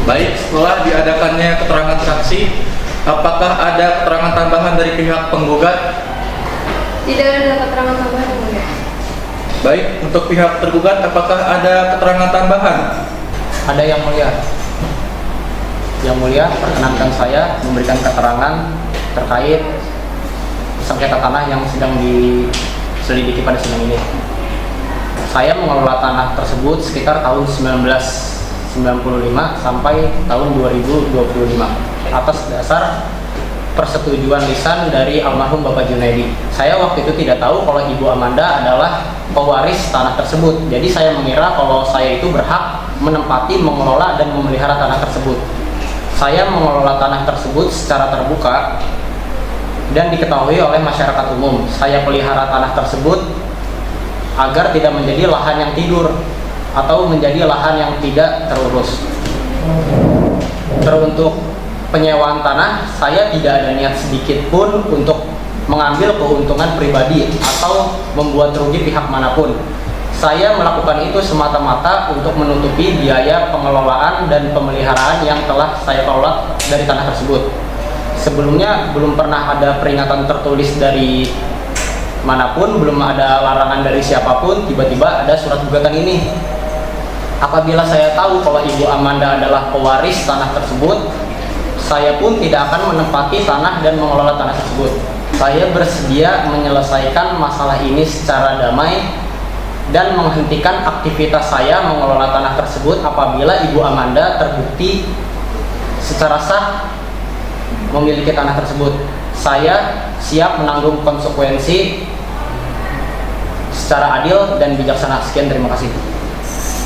Baik, setelah diadakannya keterangan saksi, apakah ada keterangan tambahan dari pihak penggugat? Tidak ada keterangan tambahan yang mulia. Baik, untuk pihak tergugat, apakah ada keterangan tambahan? Ada yang mulia. Yang mulia, perkenankan saya memberikan keterangan terkait sengketa tanah yang sedang diselidiki pada sidang ini. Saya mengelola tanah tersebut sekitar tahun 1995 sampai tahun 2025 atas dasar persetujuan lisan dari almarhum Bapak Junaidi. Saya waktu itu tidak tahu kalau Ibu Amanda adalah pewaris tanah tersebut. Jadi saya mengira kalau saya itu berhak menempati, mengelola, dan memelihara tanah tersebut. Saya mengelola tanah tersebut secara terbuka dan diketahui oleh masyarakat umum. Saya pelihara tanah tersebut agar tidak menjadi lahan yang tidur atau menjadi lahan yang tidak terurus. Teruntuk penyewaan tanah, saya tidak ada niat sedikit pun untuk mengambil keuntungan pribadi atau membuat rugi pihak manapun. Saya melakukan itu semata-mata untuk menutupi biaya pengelolaan dan pemeliharaan yang telah saya kelola dari tanah tersebut. Sebelumnya belum pernah ada peringatan tertulis dari manapun, belum ada larangan dari siapapun, tiba-tiba ada surat gugatan ini. Apabila saya tahu kalau Ibu Amanda adalah pewaris tanah tersebut, saya pun tidak akan menempati tanah dan mengelola tanah tersebut. Saya bersedia menyelesaikan masalah ini secara damai dan menghentikan aktivitas saya mengelola tanah tersebut apabila Ibu Amanda terbukti secara sah memiliki tanah tersebut. Saya siap menanggung konsekuensi secara adil dan bijaksana. Sekian, terima kasih.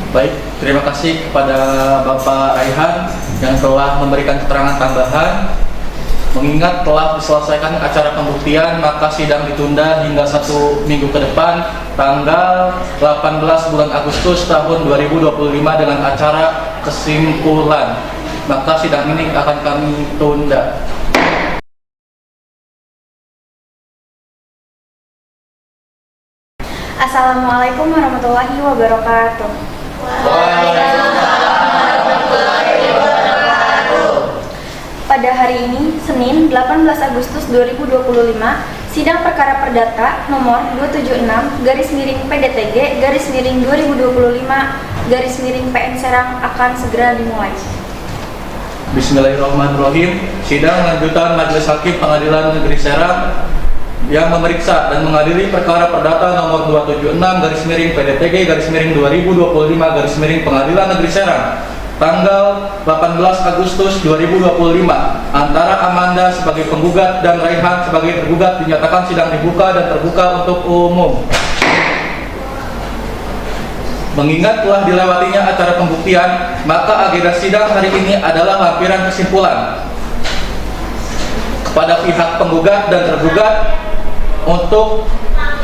Baik, terima kasih kepada Bapak Raihan yang telah memberikan keterangan tambahan. Mengingat telah diselesaikan acara pembuktian, maka sidang ditunda hingga 1 minggu ke depan, tanggal 18 bulan Agustus tahun 2025 dengan acara kesimpulan. Maka sidang ini akan kami tunda. Assalamualaikum warahmatullahi wabarakatuh. Pada hari ini, Senin 18 Agustus 2025, sidang perkara perdata nomor 276/PDTG/2025/PN Serang akan segera dimulai. Bismillahirrahmanirrahim. Sidang lanjutan Majelis Hakim Pengadilan Negeri Serang yang memeriksa dan mengadili perkara perdata nomor 276/PDTG/2025/PN Serang tanggal 18 Agustus 2025 antara Amanda sebagai penggugat dan Raihan sebagai tergugat dinyatakan sidang dibuka dan terbuka untuk umum. Mengingat telah dilewatinya acara pembuktian, maka agenda sidang hari ini adalah lampiran kesimpulan kepada pihak penggugat dan tergugat untuk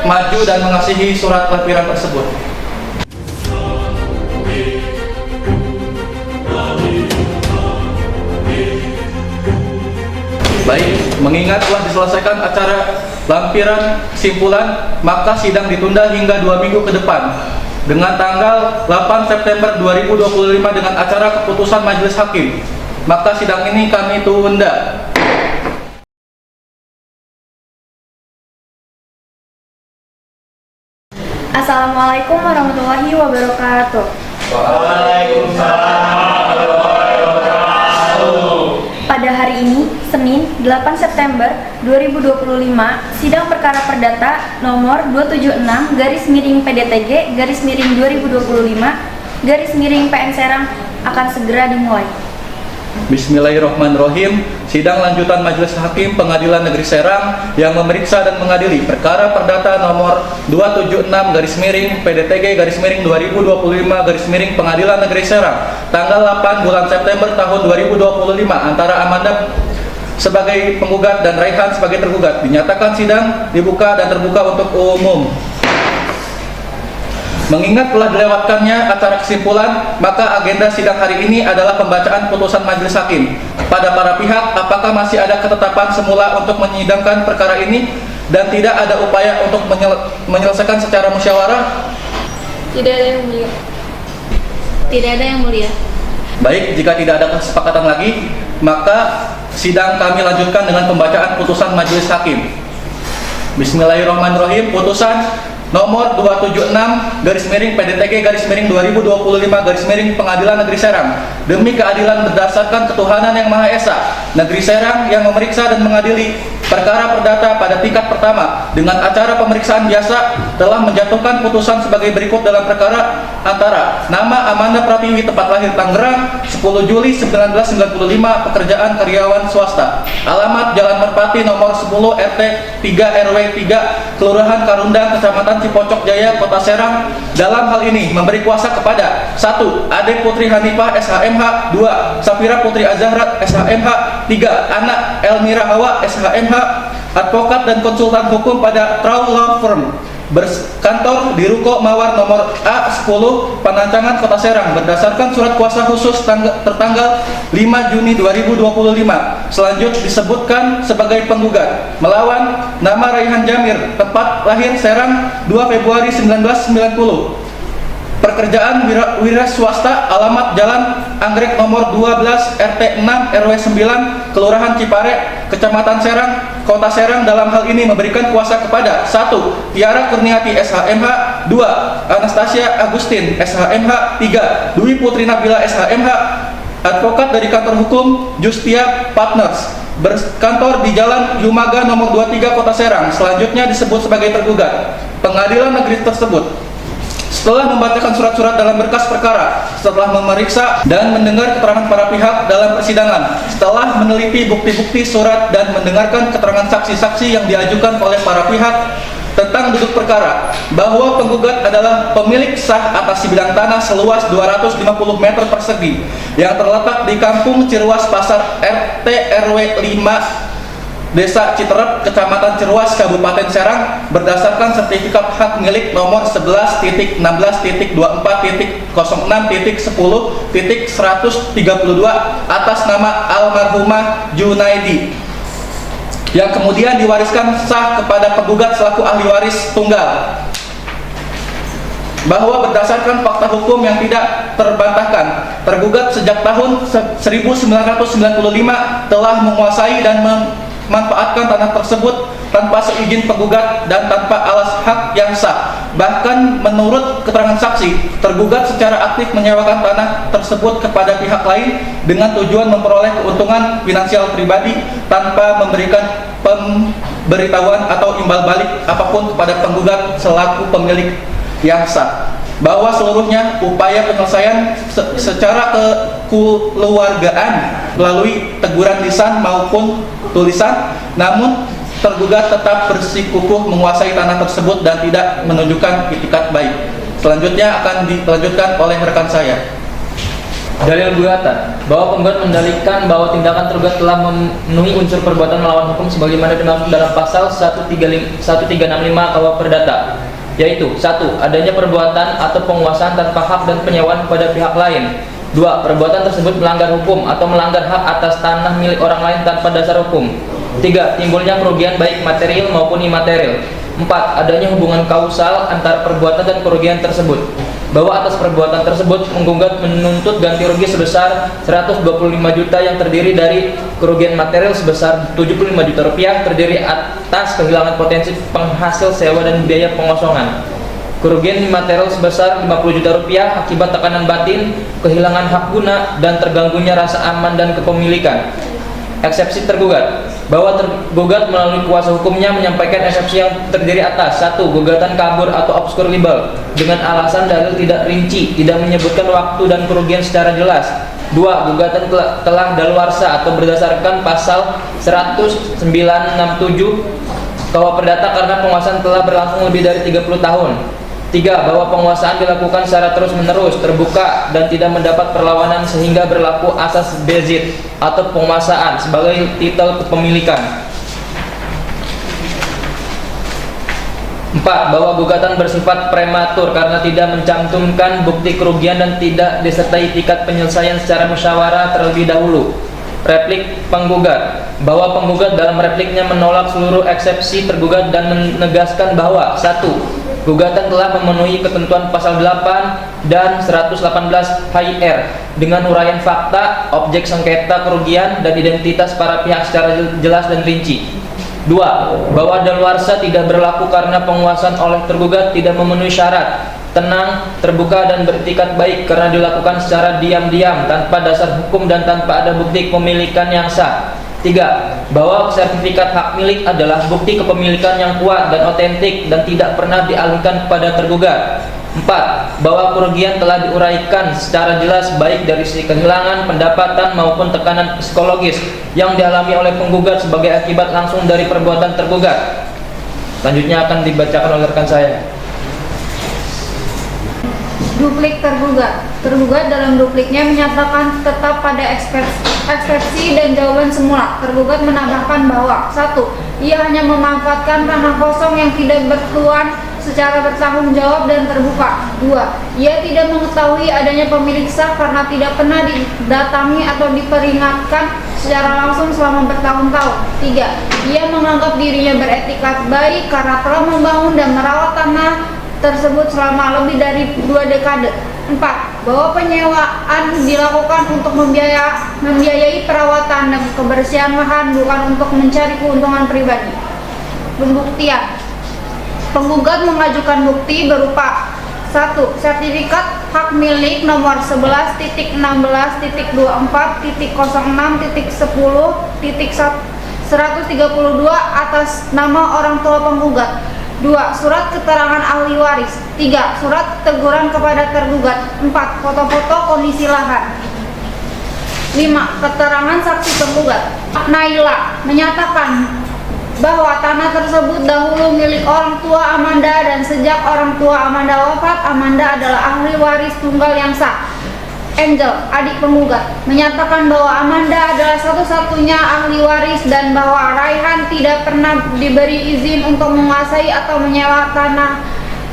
maju dan mengasihi surat lampiran tersebut. Baik, mengingat telah diselesaikan acara lampiran kesimpulan, maka sidang ditunda hingga 2 minggu ke depan dengan tanggal 8 September 2025 dengan acara keputusan Majelis Hakim. Maka sidang ini kami tunda. Assalamualaikum warahmatullahi wabarakatuh. Waalaikumsalam warahmatullahi wabarakatuh. Pada hari ini, Senin 8 September 2025, sidang perkara perdata nomor 276/PDTG/2025/PN Serang akan segera dimulai. Bismillahirrahmanirrahim. Sidang lanjutan Majelis Hakim Pengadilan Negeri Serang yang memeriksa dan mengadili perkara perdata nomor 276/PDTG/2025/Pengadilan Negeri Serang tanggal 8 bulan September tahun 2025 antara Amanda sebagai penggugat dan Raihan sebagai tergugat dinyatakan sidang dibuka dan terbuka untuk umum. Mengingat telah dilewatkannya acara kesimpulan, maka agenda sidang hari ini adalah pembacaan putusan Majelis Hakim kepada para pihak apakah masih ada ketetapan semula untuk menyidangkan perkara ini dan tidak ada upaya untuk menyelesaikan secara musyawarah. Tidak ada yang mulia. Tidak ada yang mulia. Baik, jika tidak ada kesepakatan lagi, maka sidang kami lanjutkan dengan pembacaan putusan Majelis Hakim. Bismillahirrahmanirrahim. Putusan nomor 276/PDTG/2025/Pengadilan Negeri Serang demi keadilan berdasarkan ketuhanan yang Maha Esa. Negeri Serang yang memeriksa dan mengadili perkara perdata pada tingkat pertama dengan acara pemeriksaan biasa telah menjatuhkan putusan sebagai berikut dalam perkara antara nama Amanda Pratiwi, tempat lahir Tangerang, 10 Juli 1995, pekerjaan karyawan swasta, alamat Jalan Merpati nomor 10 RT 3 RW 3 Kelurahan Karundang, Kecamatan Cipocok Jaya, Kota Serang. Dalam hal ini memberi kuasa kepada 1. Ade Putri Hanifah SHMH, 2. Safira Putri Azahra SHMH, 3. Anak Elmira Hawa SHMH, advokat dan konsultan hukum pada Traw Law Firm, berkantor di Ruko Mawar nomor A10 Panancangan, Kota Serang, berdasarkan surat kuasa khusus tertanggal 5 Juni 2025. Selanjutnya disebutkan sebagai penggugat melawan nama Raihan Jamir, tempat lahir Serang, 2 Februari 1990. Pekerjaan wira swasta, alamat Jalan Anggrek nomor 12 RT 6 RW 9 Kelurahan Cipare, Kecamatan Serang, Kota Serang. Dalam hal ini memberikan kuasa kepada 1. Tiara Kurniati SHMH, 2. Anastasia Agustin SHMH, 3. Dwi Putri Nabila SHMH, advokat dari kantor hukum Justia Partners, berkantor di Jalan Yumaga nomor 23 Kota Serang. Selanjutnya disebut sebagai tergugat. Pengadilan negeri tersebut setelah membacakan surat-surat dalam berkas perkara, setelah memeriksa dan mendengar keterangan para pihak dalam persidangan, setelah meneliti bukti-bukti surat dan mendengarkan keterangan saksi-saksi yang diajukan oleh para pihak, tentang duduk perkara bahwa penggugat adalah pemilik sah atas bidang tanah seluas 250 meter persegi yang terletak di Kampung Ciruas Pasar RT RW 5 Desa Citerep, Kecamatan Ciruas, Kabupaten Serang berdasarkan sertifikat hak milik nomor 11.16.24.06.10.132 atas nama almarhumah Junaidi yang kemudian diwariskan sah kepada penggugat selaku ahli waris tunggal, bahwa berdasarkan fakta hukum yang tidak terbantahkan, tergugat sejak tahun 1995 telah menguasai dan memanfaatkan tanah tersebut tanpa seizin penggugat dan tanpa alas hak yang sah. Bahkan menurut keterangan saksi, tergugat secara aktif menyewakan tanah tersebut kepada pihak lain dengan tujuan memperoleh keuntungan finansial pribadi tanpa memberikan pemberitahuan atau imbal balik apapun kepada penggugat selaku pemilik yang sah. Bahwa seluruhnya upaya penyelesaian secara kekeluargaan melalui teguran lisan maupun tulisan, namun tergugat tetap bersikukuh menguasai tanah tersebut dan tidak menunjukkan itikat baik. Selanjutnya akan dilanjutkan oleh rekan saya. Dalil gugatan bahwa penggugat mendalilkan bahwa tindakan tergugat telah memenuhi unsur perbuatan melawan hukum sebagaimana dimaksud dalam pasal 1365 KUH Perdata, yaitu 1. Adanya perbuatan atau penguasaan tanpa hak dan penyewaan kepada pihak lain. 2. Perbuatan tersebut melanggar hukum atau melanggar hak atas tanah milik orang lain tanpa dasar hukum. 3. Timbulnya kerugian baik material maupun imaterial. 4. Adanya hubungan kausal antara perbuatan dan kerugian tersebut. Bahwa atas perbuatan tersebut penggugat menuntut ganti rugi sebesar 125 juta yang terdiri dari kerugian material sebesar 75 juta rupiah terdiri atas kehilangan potensi penghasil sewa dan biaya pengosongan. Kerugian imaterial sebesar 50 juta rupiah akibat tekanan batin, kehilangan hak guna, dan terganggunya rasa aman dan kepemilikan. Eksepsi tergugat bahwa tergugat melalui kuasa hukumnya menyampaikan eksepsi yang terdiri atas 1. Gugatan kabur atau obscure libel dengan alasan dalil tidak rinci, tidak menyebutkan waktu dan kerugian secara jelas. 2. Gugatan telah daluarsa atau berdasarkan pasal 1967 KUH Perdata karena penguasaan telah berlangsung lebih dari 30 tahun. 3. Bahwa penguasaan dilakukan secara terus-menerus, terbuka, dan tidak mendapat perlawanan sehingga berlaku asas bezit atau penguasaan sebagai titel kepemilikan. 4. Bahwa gugatan bersifat prematur karena tidak mencantumkan bukti kerugian dan tidak disertai tingkat penyelesaian secara musyawarah terlebih dahulu. Replik penggugat bahwa penggugat dalam repliknya menolak seluruh eksepsi tergugat dan menegaskan bahwa 1. Gugatan telah memenuhi ketentuan pasal 8 dan 118 HIR dengan uraian fakta, objek sengketa kerugian, dan identitas para pihak secara jelas dan rinci. 2. Bahwa daluarsa tidak berlaku karena penguasaan oleh tergugat tidak memenuhi syarat, tenang, terbuka, dan beretikat baik karena dilakukan secara diam-diam tanpa dasar hukum dan tanpa ada bukti kepemilikan yang sah. 3. Bahwa sertifikat hak milik adalah bukti kepemilikan yang kuat dan otentik dan tidak pernah dialihkan kepada tergugat. 4. Bahwa kerugian telah diuraikan secara jelas baik dari sisi kehilangan, pendapatan maupun tekanan psikologis yang dialami oleh penggugat sebagai akibat langsung dari perbuatan tergugat. Selanjutnya akan dibacakan oleh rekan saya. Duplik tergugat. Tergugat dalam dupliknya menyatakan tetap pada eksepsi dan jawaban semula. Tergugat menambahkan bahwa 1. Ia hanya memanfaatkan tanah kosong yang tidak bertuan secara bertanggung jawab dan terbuka. 2. Ia tidak mengetahui adanya pemilik sah karena tidak pernah didatangi atau diperingatkan secara langsung selama bertahun-tahun. 3. Ia menganggap dirinya beretikat baik karena telah membangun dan merawat tanah tersebut selama lebih dari 2 dekade. 4. Bahwa penyewaan dilakukan untuk membiayai perawatan dan kebersihan lahan, bukan untuk mencari keuntungan pribadi. Pembuktian. Penggugat mengajukan bukti berupa 1. Sertifikat hak milik nomor 11.16.06.10.132 atas nama orang tua penggugat. 2. Surat keterangan ahli waris. 3. Surat teguran kepada tergugat. 4. Foto-foto kondisi lahan. 5. Keterangan saksi penggugat. Naila menyatakan bahwa tanah tersebut dahulu milik orang tua Amanda dan sejak orang tua Amanda wafat, Amanda adalah ahli waris tunggal yang sah. Angel, adik penggugat, menyatakan bahwa Amanda adalah satu-satunya ahli waris dan bahwa Raihan tidak pernah diberi izin untuk menguasai atau menyewa tanah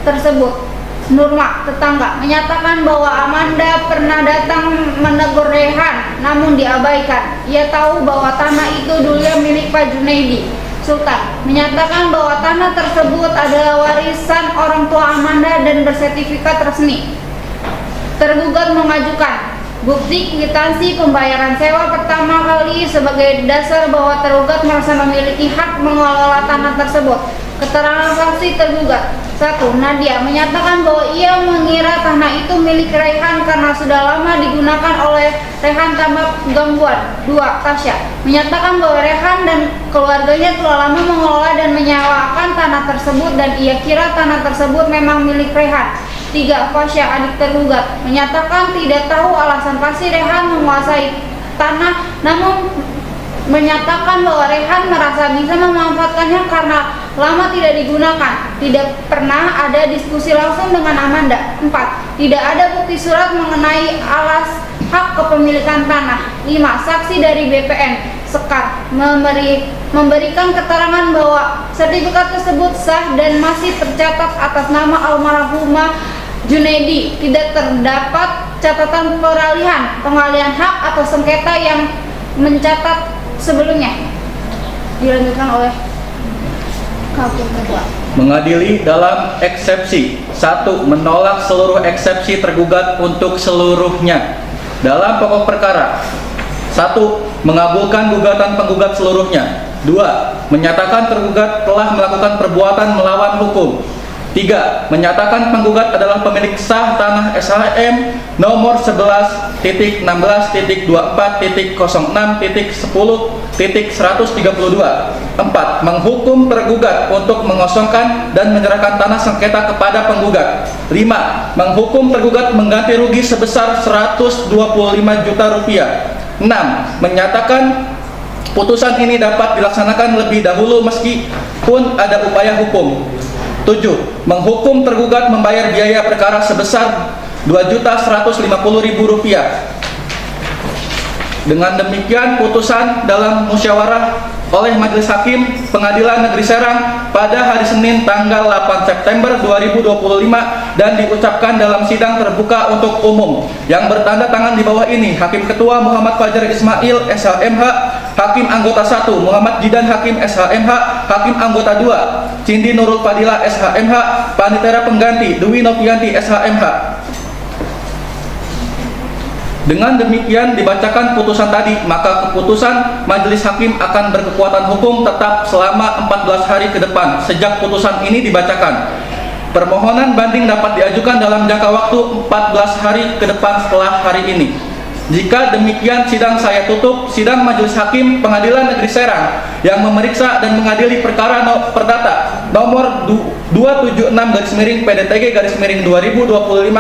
tersebut. Nurma, tetangga, menyatakan bahwa Amanda pernah datang menegur Raihan namun diabaikan. Ia tahu bahwa tanah itu dulunya milik Pak Junaidi. Sultan menyatakan bahwa tanah tersebut adalah warisan orang tua Amanda dan bersertifikat resmi. Tergugat mengajukan bukti kwitansi pembayaran sewa pertama kali sebagai dasar bahwa tergugat merasa memiliki hak mengelola tanah tersebut. Keterangan saksi tergugat. 1. Nadia menyatakan bahwa ia mengira tanah itu milik Raihan karena sudah lama digunakan oleh Raihan tanpa gangguan. 2. Tasya menyatakan bahwa Raihan dan keluarganya telah lama mengelola dan menyewakan tanah tersebut dan ia kira tanah tersebut memang milik Raihan. 3. Fasya, adik tergugat, menyatakan tidak tahu alasan pasti Raihan menguasai tanah, namun menyatakan bahwa Raihan merasa bisa memanfaatkannya karena lama tidak digunakan. Tidak pernah ada diskusi langsung dengan Amanda. 4. Tidak ada bukti surat mengenai alas hak kepemilikan tanah. 5. Saksi dari BPN Sekar memberikan keterangan bahwa sertifikat tersebut sah dan masih tercatat atas nama almarhumah Junaidi. Tidak terdapat catatan peralihan, pengalihan hak atau sengketa yang mencatat sebelumnya. Dilanjutkan oleh Hakim Ketua. Mengadili dalam eksepsi. 1. Menolak seluruh eksepsi tergugat untuk seluruhnya. Dalam pokok perkara, 1. Mengabulkan gugatan penggugat seluruhnya. 2. Menyatakan tergugat telah melakukan perbuatan melawan hukum. 3. Menyatakan penggugat adalah pemilik sah tanah SHM nomor 11.16.24.06.10.132. 4. Menghukum tergugat untuk mengosongkan dan menyerahkan tanah sengketa kepada penggugat. 5. Menghukum tergugat mengganti rugi sebesar 125 juta rupiah. 6. Menyatakan putusan ini dapat dilaksanakan lebih dahulu meskipun ada upaya hukum. 7. Menghukum tergugat membayar biaya perkara sebesar Rp2.150.000. Dengan demikian putusan dalam musyawarah oleh Majelis Hakim Pengadilan Negeri Serang pada hari Senin tanggal 8 September 2025 dan diucapkan dalam sidang terbuka untuk umum yang bertanda tangan di bawah ini Hakim Ketua Muhammad Fajar Ismail SHMH, Hakim Anggota 1 Muhammad Jidan Hakim SHMH, Hakim Anggota 2 Cindi Nurul Fadila SHMH, Panitera Pengganti Dwi Novianti SHMH. Dengan demikian dibacakan putusan tadi, maka keputusan Majelis Hakim akan berkekuatan hukum tetap selama 14 hari ke depan sejak putusan ini dibacakan. Permohonan banding dapat diajukan dalam jangka waktu 14 hari ke depan setelah hari ini. Jika demikian, sidang saya tutup. Sidang Majelis Hakim Pengadilan Negeri Serang yang memeriksa dan mengadili perkara perdata nomor 276-PDTG-2025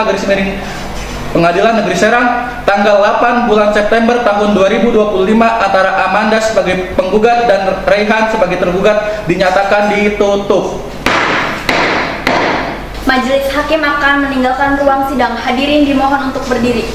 Pengadilan Negeri Serang tanggal 8 bulan September tahun 2025 antara Amanda sebagai penggugat dan Raihan sebagai tergugat dinyatakan ditutup. Majelis Hakim akan meninggalkan ruang sidang. Hadirin dimohon untuk berdiri.